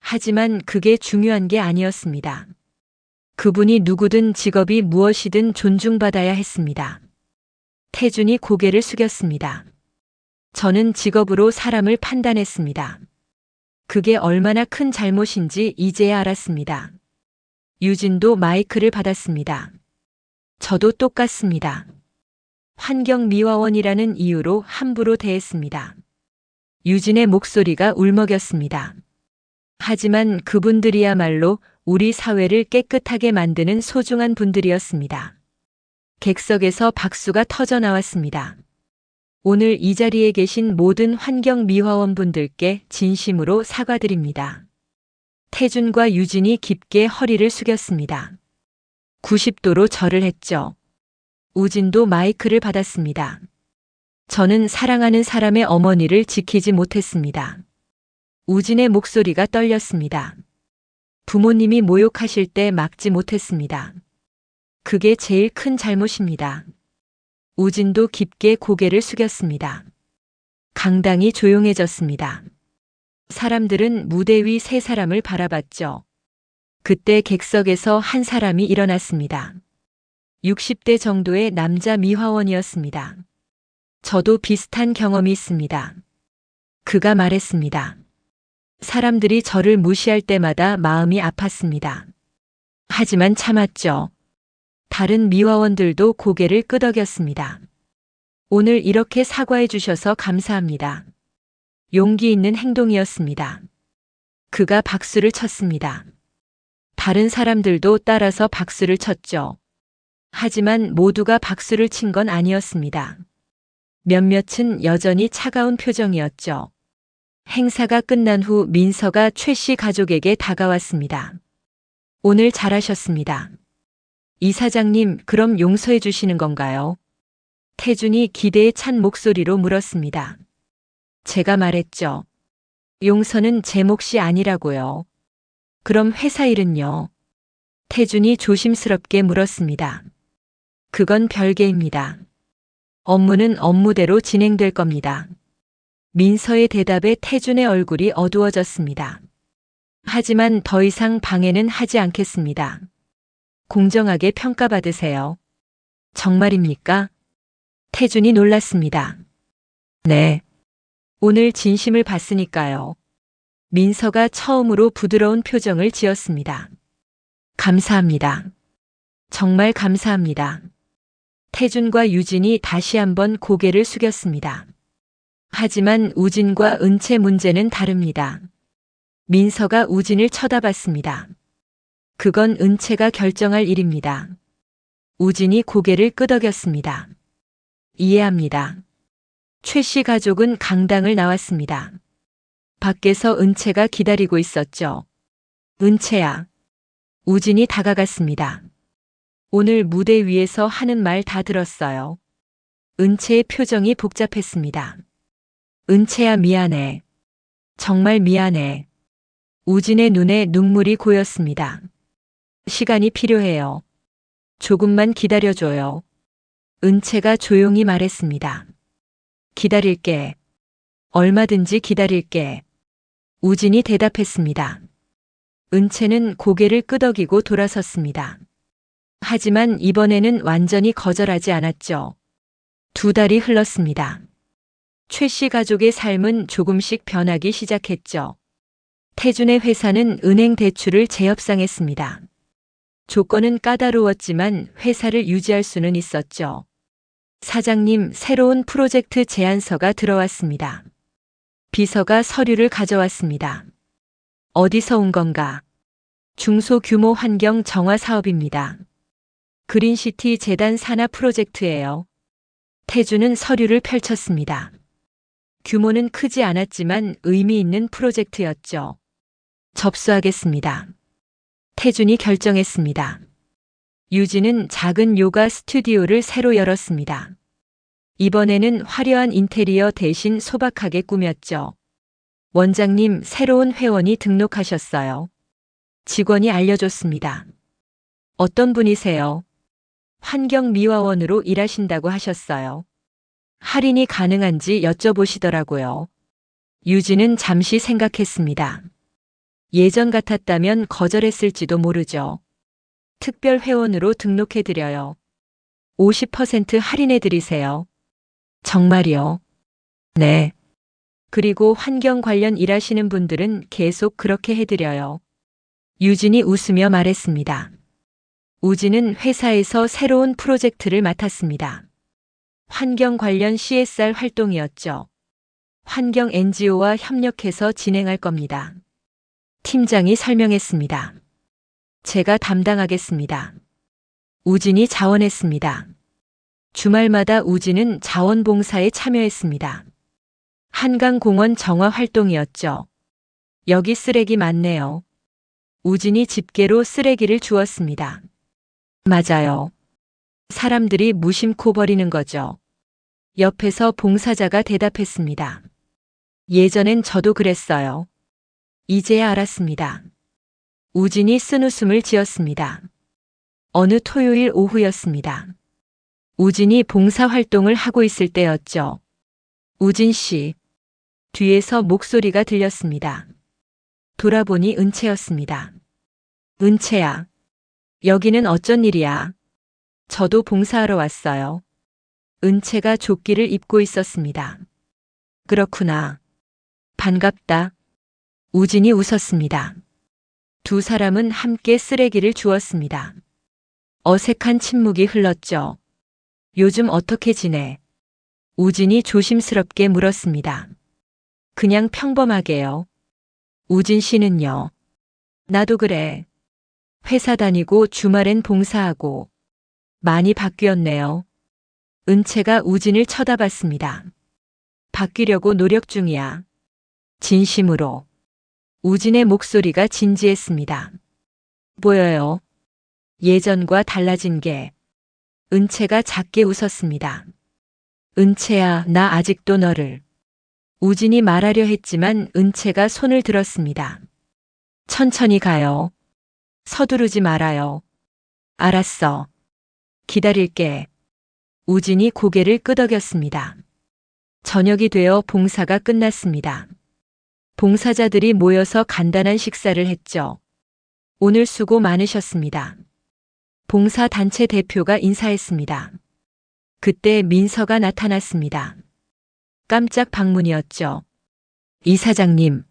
하지만 그게 중요한 게 아니었습니다. 그분이 누구든 직업이 무엇이든 존중받아야 했습니다. 태준이 고개를 숙였습니다. 저는 직업으로 사람을 판단했습니다. 그게 얼마나 큰 잘못인지 이제야 알았습니다. 유진도 마이크를 받았습니다. 저도 똑같습니다. 환경미화원이라는 이유로 함부로 대했습니다. 유진의 목소리가 울먹였습니다. 하지만 그분들이야말로 우리 사회를 깨끗하게 만드는 소중한 분들이었습니다. 객석에서 박수가 터져 나왔습니다. 오늘 이 자리에 계신 모든 환경미화원 분들께 진심으로 사과드립니다. 태준과 유진이 깊게 허리를 숙였습니다. 90도로 절을 했죠. 우진도 마이크를 받았습니다. 저는 사랑하는 사람의 어머니를 지키지 못했습니다. 우진의 목소리가 떨렸습니다. 부모님이 모욕하실 때 막지 못했습니다. 그게 제일 큰 잘못입니다. 우진도 깊게 고개를 숙였습니다. 강당이 조용해졌습니다. 사람들은 무대 위 세 사람을 바라봤죠. 그때 객석에서 한 사람이 일어났습니다. 60대 정도의 남자 미화원이었습니다. 저도 비슷한 경험이 있습니다. 그가 말했습니다. 사람들이 저를 무시할 때마다 마음이 아팠습니다. 하지만 참았죠. 다른 미화원들도 고개를 끄덕였습니다. 오늘 이렇게 사과해 주셔서 감사합니다. 용기 있는 행동이었습니다. 그가 박수를 쳤습니다. 다른 사람들도 따라서 박수를 쳤죠. 하지만 모두가 박수를 친 건 아니었습니다. 몇몇은 여전히 차가운 표정이었죠. 행사가 끝난 후 민서가 최 씨 가족에게 다가왔습니다. 오늘 잘하셨습니다. 이사장님, 그럼 용서해 주시는 건가요? 태준이 기대에 찬 목소리로 물었습니다. 제가 말했죠. 용서는 제 몫이 아니라고요. 그럼 회사 일은요? 태준이 조심스럽게 물었습니다. 그건 별개입니다. 업무는 업무대로 진행될 겁니다. 민서의 대답에 태준의 얼굴이 어두워졌습니다. 하지만 더 이상 방해는 하지 않겠습니다. 공정하게 평가받으세요. 정말입니까? 태준이 놀랐습니다. 네. 오늘 진심을 봤으니까요. 민서가 처음으로 부드러운 표정을 지었습니다. 감사합니다. 정말 감사합니다. 태준과 유진이 다시 한번 고개를 숙였습니다. 하지만 우진과 은채 문제는 다릅니다. 민서가 우진을 쳐다봤습니다. 그건 은채가 결정할 일입니다. 우진이 고개를 끄덕였습니다. 이해합니다. 최 씨 가족은 강당을 나왔습니다. 밖에서 은채가 기다리고 있었죠. 은채야. 우진이 다가갔습니다. 오늘 무대 위에서 하는 말 다 들었어요. 은채의 표정이 복잡했습니다. 은채야, 미안해. 정말 미안해. 우진의 눈에 눈물이 고였습니다. 시간이 필요해요. 조금만 기다려줘요. 은채가 조용히 말했습니다. 기다릴게. 얼마든지 기다릴게. 우진이 대답했습니다. 은채는 고개를 끄덕이고 돌아섰습니다. 하지만 이번에는 완전히 거절하지 않았죠. 2달이 흘렀습니다. 최 씨 가족의 삶은 조금씩 변하기 시작했죠. 태준의 회사는 은행 대출을 재협상했습니다. 조건은 까다로웠지만 회사를 유지할 수는 있었죠. 사장님, 새로운 프로젝트 제안서가 들어왔습니다. 비서가 서류를 가져왔습니다. 어디서 온 건가? 중소규모 환경 정화 사업입니다. 그린시티 재단 산하 프로젝트예요. 태주는 서류를 펼쳤습니다. 규모는 크지 않았지만 의미 있는 프로젝트였죠. 접수하겠습니다. 태준이 결정했습니다. 유진은 작은 요가 스튜디오를 새로 열었습니다. 이번에는 화려한 인테리어 대신 소박하게 꾸몄죠. 원장님, 새로운 회원이 등록하셨어요. 직원이 알려줬습니다. 어떤 분이세요? 환경미화원으로 일하신다고 하셨어요. 할인이 가능한지 여쭤보시더라고요. 유진은 잠시 생각했습니다. 예전 같았다면 거절했을지도 모르죠. 특별 회원으로 등록해드려요. 50% 할인해드리세요. 정말이요? 네. 그리고 환경 관련 일하시는 분들은 계속 그렇게 해드려요. 유진이 웃으며 말했습니다. 우진은 회사에서 새로운 프로젝트를 맡았습니다. 환경 관련 CSR 활동이었죠. 환경 NGO와 협력해서 진행할 겁니다. 팀장이 설명했습니다. 제가 담당하겠습니다. 우진이 자원했습니다. 주말마다 우진은 자원봉사에 참여했습니다. 한강공원 정화 활동이었죠. 여기 쓰레기 많네요. 우진이 집게로 쓰레기를 주웠습니다. 맞아요. 사람들이 무심코 버리는 거죠. 옆에서 봉사자가 대답했습니다. 예전엔 저도 그랬어요. 이제야 알았습니다. 우진이 쓴웃음을 지었습니다. 어느 토요일 오후였습니다. 우진이 봉사활동을 하고 있을 때였죠. 우진 씨. 뒤에서 목소리가 들렸습니다. 돌아보니 은채였습니다. 은채야. 여기는 어쩐 일이야? 저도 봉사하러 왔어요. 은채가 조끼를 입고 있었습니다. 그렇구나. 반갑다. 우진이 웃었습니다. 두 사람은 함께 쓰레기를 주웠습니다. 어색한 침묵이 흘렀죠. 요즘 어떻게 지내? 우진이 조심스럽게 물었습니다. 그냥 평범하게요. 우진 씨는요? 나도 그래. 회사 다니고 주말엔 봉사하고. 많이 바뀌었네요. 은채가 우진을 쳐다봤습니다. 바뀌려고 노력 중이야. 진심으로. 우진의 목소리가 진지했습니다. 보여요. 예전과 달라진 게. 은채가 작게 웃었습니다. 은채야, 나 아직도 너를. 우진이 말하려 했지만 은채가 손을 들었습니다. 천천히 가요. 서두르지 말아요. 알았어. 기다릴게. 우진이 고개를 끄덕였습니다. 저녁이 되어 봉사가 끝났습니다. 봉사자들이 모여서 간단한 식사를 했죠. 오늘 수고 많으셨습니다. 봉사단체 대표가 인사했습니다. 그때 민서가 나타났습니다. 깜짝 방문이었죠. 이사장님.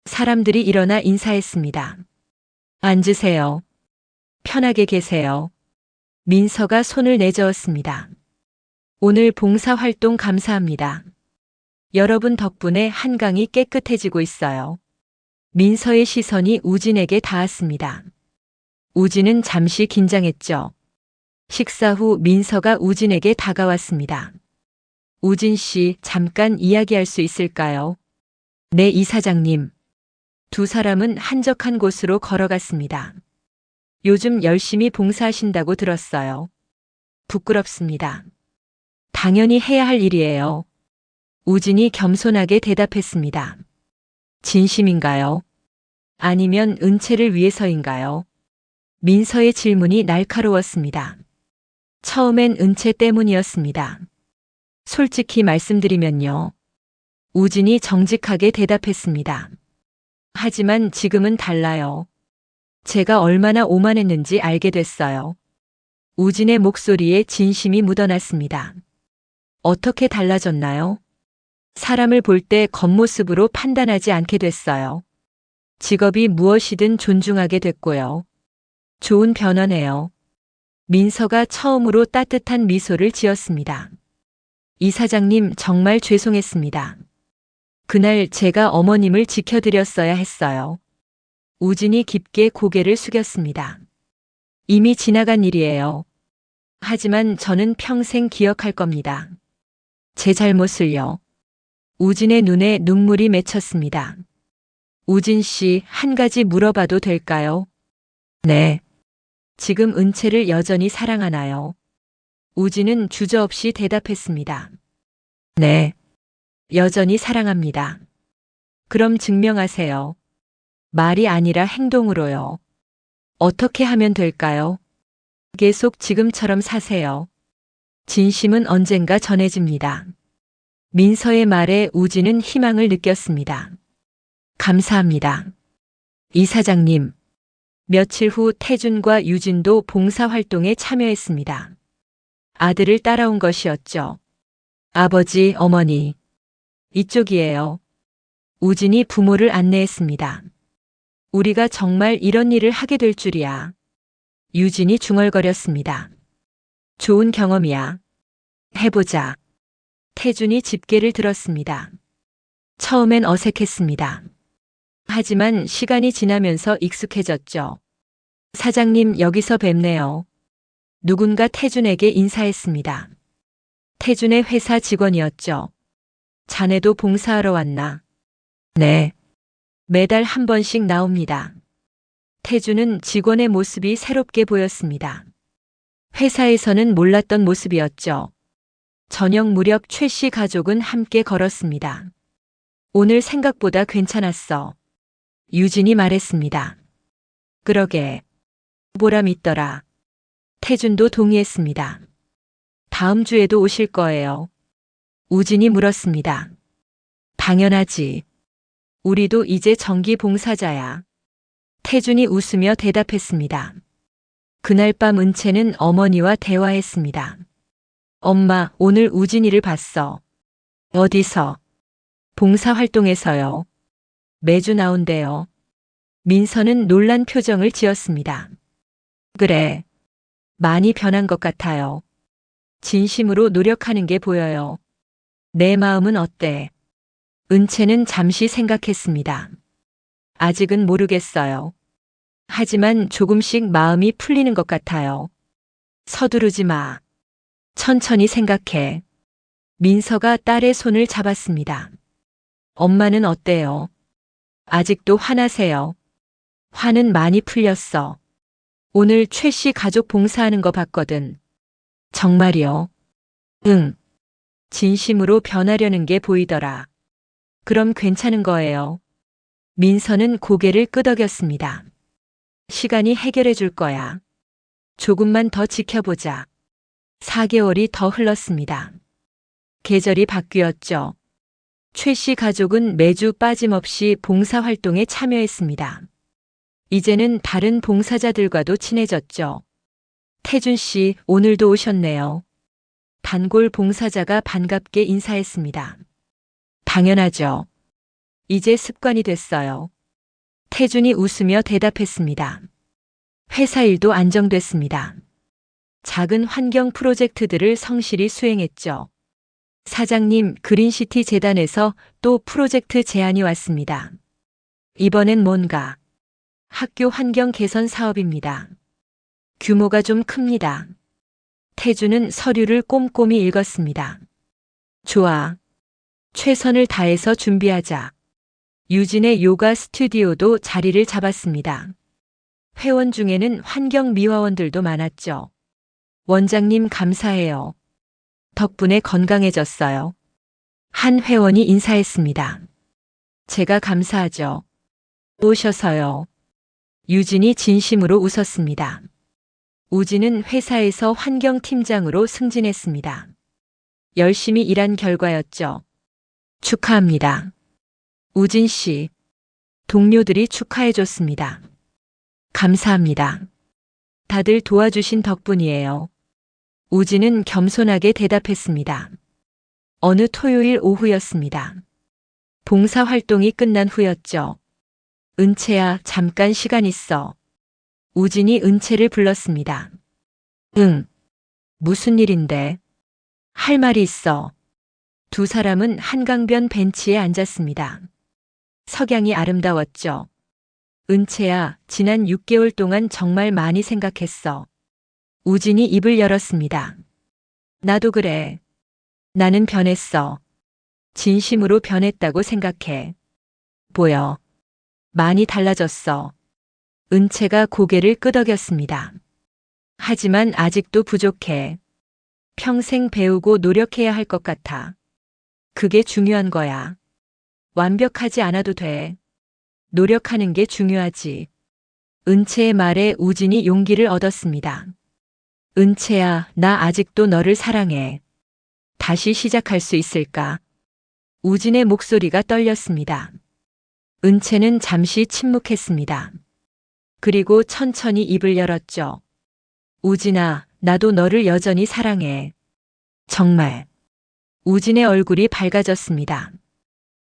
사람들이 일어나 인사했습니다. 앉으세요. 편하게 계세요. 민서가 손을 내저었습니다. 오늘 봉사활동 감사합니다. 여러분 덕분에 한강이 깨끗해지고 있어요. 민서의 시선이 우진에게 닿았습니다. 우진은 잠시 긴장했죠. 식사 후 민서가 우진에게 다가왔습니다. 우진 씨, 잠깐 이야기할 수 있을까요? 네, 이사장님. 두 사람은 한적한 곳으로 걸어갔습니다. 요즘 열심히 봉사하신다고 들었어요. 부끄럽습니다. 당연히 해야 할 일이에요. 우진이 겸손하게 대답했습니다. 진심인가요? 아니면 은채를 위해서인가요? 민서의 질문이 날카로웠습니다. 처음엔 은채 때문이었습니다. 솔직히 말씀드리면요. 우진이 정직하게 대답했습니다. 하지만 지금은 달라요. 제가 얼마나 오만했는지 알게 됐어요. 우진의 목소리에 진심이 묻어났습니다. 어떻게 달라졌나요? 사람을 볼 때 겉모습으로 판단하지 않게 됐어요. 직업이 무엇이든 존중하게 됐고요. 좋은 변화네요. 민서가 처음으로 따뜻한 미소를 지었습니다. 이사장님 정말 죄송했습니다. 그날 제가 어머님을 지켜드렸어야 했어요. 우진이 깊게 고개를 숙였습니다. 이미 지나간 일이에요. 하지만 저는 평생 기억할 겁니다. 제 잘못을요. 우진의 눈에 눈물이 맺혔습니다. 우진 씨, 한 가지 물어봐도 될까요? 네. 지금 은채를 여전히 사랑하나요? 우진은 주저없이 대답했습니다. 네. 여전히 사랑합니다. 그럼 증명하세요. 말이 아니라 행동으로요. 어떻게 하면 될까요? 계속 지금처럼 사세요. 진심은 언젠가 전해집니다. 민서의 말에 우진은 희망을 느꼈습니다. 감사합니다. 이사장님. 며칠 후 태준과 유진도 봉사활동에 참여했습니다. 아들을 따라온 것이었죠. 아버지, 어머니. 이쪽이에요. 우진이 부모를 안내했습니다. 우리가 정말 이런 일을 하게 될 줄이야. 유진이 중얼거렸습니다. 좋은 경험이야. 해보자. 태준이 집게를 들었습니다. 처음엔 어색했습니다. 하지만 시간이 지나면서 익숙해졌죠. 사장님, 여기서 뵙네요. 누군가 태준에게 인사했습니다. 태준의 회사 직원이었죠. 자네도 봉사하러 왔나? 네. 매달 한 번씩 나옵니다. 태준은 직원의 모습이 새롭게 보였습니다. 회사에서는 몰랐던 모습이었죠. 저녁 무렵 최 씨 가족은 함께 걸었습니다. 오늘 생각보다 괜찮았어. 유진이 말했습니다. 그러게. 보람 있더라. 태준도 동의했습니다. 다음 주에도 오실 거예요. 우진이 물었습니다. 당연하지. 우리도 이제 정기 봉사자야. 태준이 웃으며 대답했습니다. 그날 밤 은채는 어머니와 대화했습니다. 엄마, 오늘 우진이를 봤어. 어디서? 봉사활동에서요. 매주 나온대요. 민서는 놀란 표정을 지었습니다. 그래. 많이 변한 것 같아요. 진심으로 노력하는 게 보여요. 내 마음은 어때? 은채는 잠시 생각했습니다. 아직은 모르겠어요. 하지만 조금씩 마음이 풀리는 것 같아요. 서두르지 마. 천천히 생각해. 민서가 딸의 손을 잡았습니다. 엄마는 어때요? 아직도 화나세요? 화는 많이 풀렸어. 오늘 최 씨 가족 봉사하는 거 봤거든. 정말이요? 응. 진심으로 변하려는 게 보이더라. 그럼 괜찮은 거예요. 민서는 고개를 끄덕였습니다. 시간이 해결해 줄 거야. 조금만 더 지켜보자. 4개월이 더 흘렀습니다. 계절이 바뀌었죠. 최 씨 가족은 매주 빠짐없이 봉사활동에 참여했습니다. 이제는 다른 봉사자들과도 친해졌죠. 태준 씨, 오늘도 오셨네요. 단골 봉사자가 반갑게 인사했습니다. 당연하죠. 이제 습관이 됐어요. 태준이 웃으며 대답했습니다. 회사 일도 안정됐습니다. 작은 환경 프로젝트들을 성실히 수행했죠. 사장님, 그린시티 재단에서 또 프로젝트 제안이 왔습니다. 이번엔 뭔가? 학교 환경 개선 사업입니다. 규모가 좀 큽니다. 태준은 서류를 꼼꼼히 읽었습니다. 좋아. 최선을 다해서 준비하자. 유진의 요가 스튜디오도 자리를 잡았습니다. 회원 중에는 환경 미화원들도 많았죠. 원장님 감사해요. 덕분에 건강해졌어요. 한 회원이 인사했습니다. 제가 감사하죠. 오셔서요. 유진이 진심으로 웃었습니다. 우진은 회사에서 환경팀장으로 승진했습니다. 열심히 일한 결과였죠. 축하합니다. 우진 씨. 동료들이 축하해줬습니다. 감사합니다. 다들 도와주신 덕분이에요. 우진은 겸손하게 대답했습니다. 어느 토요일 오후였습니다. 봉사활동이 끝난 후였죠. 은채야, 잠깐 시간 있어. 우진이 은채를 불렀습니다. 응, 무슨 일인데? 할 말이 있어. 두 사람은 한강변 벤치에 앉았습니다. 석양이 아름다웠죠. 은채야, 지난 6개월 동안 정말 많이 생각했어. 우진이 입을 열었습니다. 나도 그래. 나는 변했어. 진심으로 변했다고 생각해. 보여. 많이 달라졌어. 은채가 고개를 끄덕였습니다. 하지만 아직도 부족해. 평생 배우고 노력해야 할 것 같아. 그게 중요한 거야. 완벽하지 않아도 돼. 노력하는 게 중요하지. 은채의 말에 우진이 용기를 얻었습니다. 은채야, 나 아직도 너를 사랑해. 다시 시작할 수 있을까? 우진의 목소리가 떨렸습니다. 은채는 잠시 침묵했습니다. 그리고 천천히 입을 열었죠. 우진아, 나도 너를 여전히 사랑해. 정말. 우진의 얼굴이 밝아졌습니다.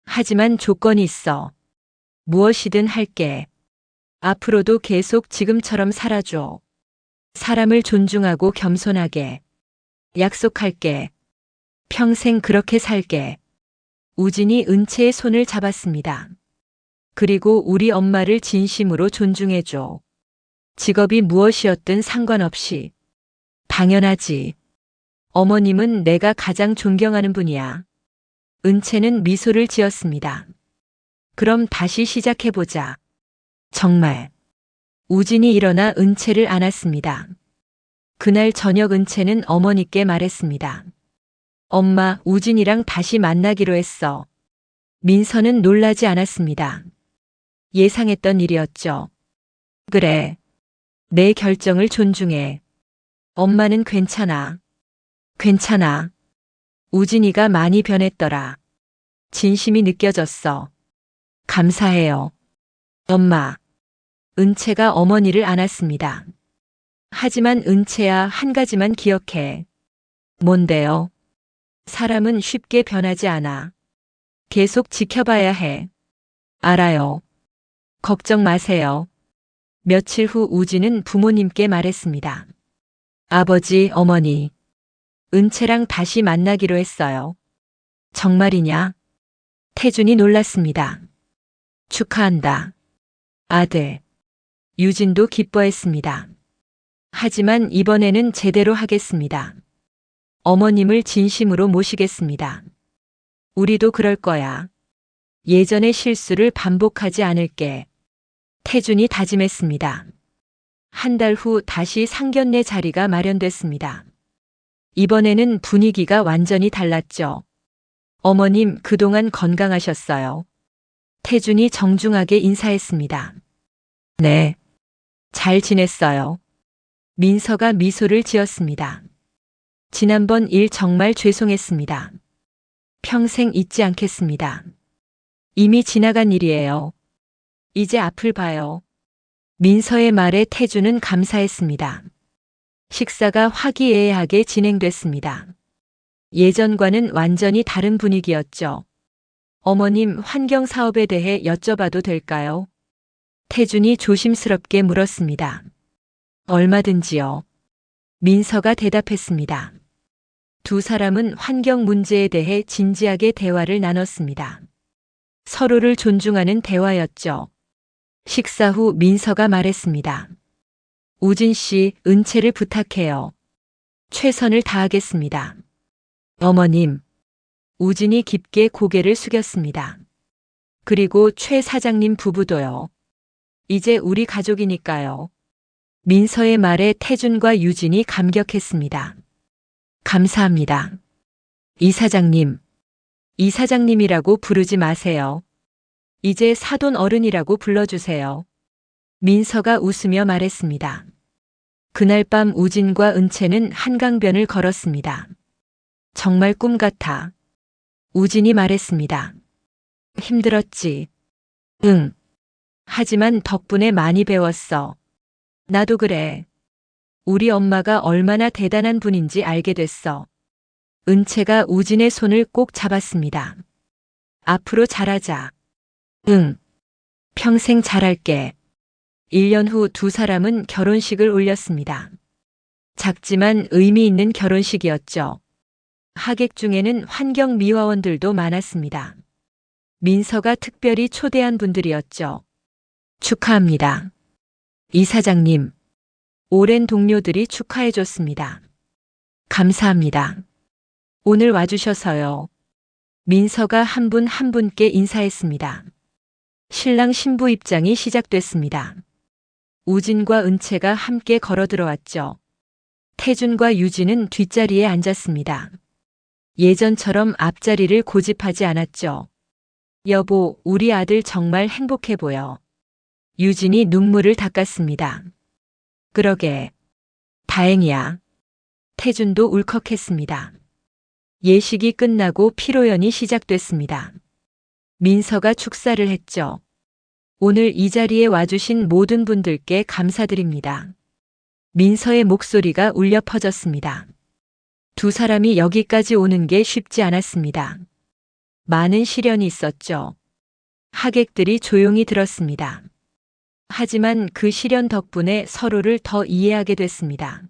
하지만 조건이 있어. 무엇이든 할게. 앞으로도 계속 지금처럼 살아줘. 사람을 존중하고 겸손하게. 약속할게. 평생 그렇게 살게. 우진이 은채의 손을 잡았습니다. 그리고 우리 엄마를 진심으로 존중해줘. 직업이 무엇이었든 상관없이. 당연하지. 어머님은 내가 가장 존경하는 분이야. 은채는 미소를 지었습니다. 그럼 다시 시작해보자. 정말. 우진이 일어나 은채를 안았습니다. 그날 저녁 은채는 어머니께 말했습니다. 엄마, 우진이랑 다시 만나기로 했어. 민서는 놀라지 않았습니다. 예상했던 일이었죠. 그래. 내 결정을 존중해. 엄마는 괜찮아. 괜찮아. 우진이가 많이 변했더라. 진심이 느껴졌어. 감사해요. 엄마. 은채가 어머니를 안았습니다. 하지만 은채야, 한 가지만 기억해. 뭔데요? 사람은 쉽게 변하지 않아. 계속 지켜봐야 해. 알아요. 걱정 마세요. 며칠 후 우진은 부모님께 말했습니다. 아버지, 어머니. 은채랑 다시 만나기로 했어요. 정말이냐? 태준이 놀랐습니다. 축하한다. 아들. 유진도 기뻐했습니다. 하지만 이번에는 제대로 하겠습니다. 어머님을 진심으로 모시겠습니다. 우리도 그럴 거야. 예전의 실수를 반복하지 않을게. 태준이 다짐했습니다. 한 달 후 다시 상견례 자리가 마련됐습니다. 이번에는 분위기가 완전히 달랐죠. 어머님, 그동안 건강하셨어요. 태준이 정중하게 인사했습니다. 네. 잘 지냈어요. 민서가 미소를 지었습니다. 지난번 일 정말 죄송했습니다. 평생 잊지 않겠습니다. 이미 지나간 일이에요. 이제 앞을 봐요. 민서의 말에 태준은 감사했습니다. 식사가 화기애애하게 진행됐습니다. 예전과는 완전히 다른 분위기였죠. 어머님, 환경 사업에 대해 여쭤봐도 될까요? 태준이 조심스럽게 물었습니다. 얼마든지요. 민서가 대답했습니다. 두 사람은 환경 문제에 대해 진지하게 대화를 나눴습니다. 서로를 존중하는 대화였죠. 식사 후 민서가 말했습니다. 우진 씨, 은채를 부탁해요. 최선을 다하겠습니다. 어머님. 우진이 깊게 고개를 숙였습니다. 그리고 최 사장님 부부도요. 이제 우리 가족이니까요. 민서의 말에 태준과 유진이 감격했습니다. 감사합니다. 이사장님. 이사장님이라고 부르지 마세요. 이제 사돈 어른이라고 불러주세요. 민서가 웃으며 말했습니다. 그날 밤 우진과 은채는 한강변을 걸었습니다. 정말 꿈 같아. 우진이 말했습니다. 힘들었지. 응. 하지만 덕분에 많이 배웠어. 나도 그래. 우리 엄마가 얼마나 대단한 분인지 알게 됐어. 은채가 우진의 손을 꼭 잡았습니다. 앞으로 잘하자. 응. 평생 잘할게. 1년 후 두 사람은 결혼식을 올렸습니다. 작지만 의미 있는 결혼식이었죠. 하객 중에는 환경미화원들도 많았습니다. 민서가 특별히 초대한 분들이었죠. 축하합니다. 이사장님. 오랜 동료들이 축하해줬습니다. 감사합니다. 오늘 와주셔서요. 민서가 한 분 한 분께 인사했습니다. 신랑 신부 입장이 시작됐습니다. 우진과 은채가 함께 걸어 들어왔죠. 태준과 유진은 뒷자리에 앉았습니다. 예전처럼 앞자리를 고집하지 않았죠. 여보, 우리 아들 정말 행복해 보여. 유진이 눈물을 닦았습니다. 그러게. 다행이야. 태준도 울컥했습니다. 예식이 끝나고 피로연이 시작됐습니다. 민서가 축사를 했죠. 오늘 이 자리에 와주신 모든 분들께 감사드립니다. 민서의 목소리가 울려 퍼졌습니다. 두 사람이 여기까지 오는 게 쉽지 않았습니다. 많은 시련이 있었죠. 하객들이 조용히 들었습니다. 하지만 그 시련 덕분에 서로를 더 이해하게 됐습니다.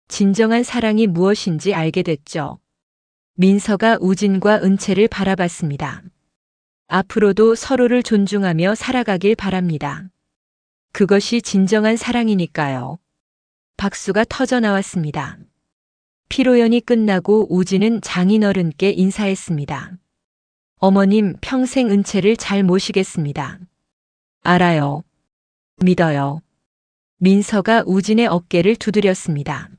진정한 사랑이 무엇인지 알게 됐죠. 민서가 우진과 은채를 바라봤습니다. 앞으로도 서로를 존중하며 살아가길 바랍니다. 그것이 진정한 사랑이니까요. 박수가 터져 나왔습니다. 피로연이 끝나고 우진은 장인어른께 인사했습니다. 어머님, 평생 은채를 잘 모시겠습니다. 알아요. 믿어요. 민서가 우진의 어깨를 두드렸습니다.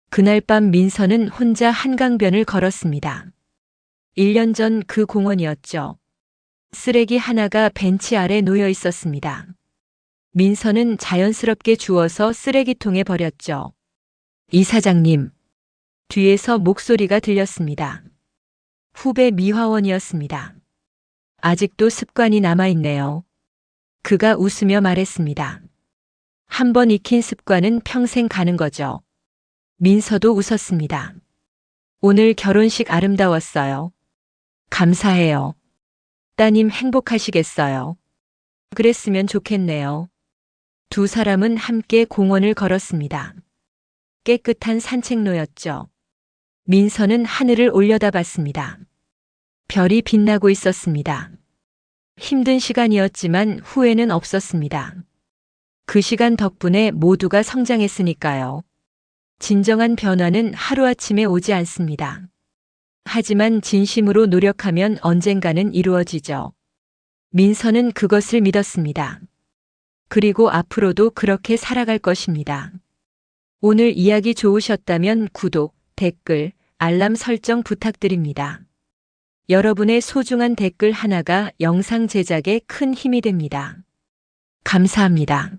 그날 밤 민서는 혼자 한강변을 걸었습니다. 1년 전 그 공원이었죠. 쓰레기 하나가 벤치 아래 놓여 있었습니다. 민서는 자연스럽게 주워서 쓰레기통에 버렸죠. 이사장님. 뒤에서 목소리가 들렸습니다. 후배 미화원이었습니다. 아직도 습관이 남아있네요. 그가 웃으며 말했습니다. 한 번 익힌 습관은 평생 가는 거죠. 민서도 웃었습니다. 오늘 결혼식 아름다웠어요. 감사해요. 따님 행복하시겠어요. 그랬으면 좋겠네요. 두 사람은 함께 공원을 걸었습니다. 깨끗한 산책로였죠. 민서는 하늘을 올려다봤습니다. 별이 빛나고 있었습니다. 힘든 시간이었지만 후회는 없었습니다. 그 시간 덕분에 모두가 성장했으니까요. 진정한 변화는 하루아침에 오지 않습니다. 하지만 진심으로 노력하면 언젠가는 이루어지죠. 민서는 그것을 믿었습니다. 그리고 앞으로도 그렇게 살아갈 것입니다. 오늘 이야기 좋으셨다면 구독, 댓글, 알람 설정 부탁드립니다. 여러분의 소중한 댓글 하나가 영상 제작에 큰 힘이 됩니다. 감사합니다.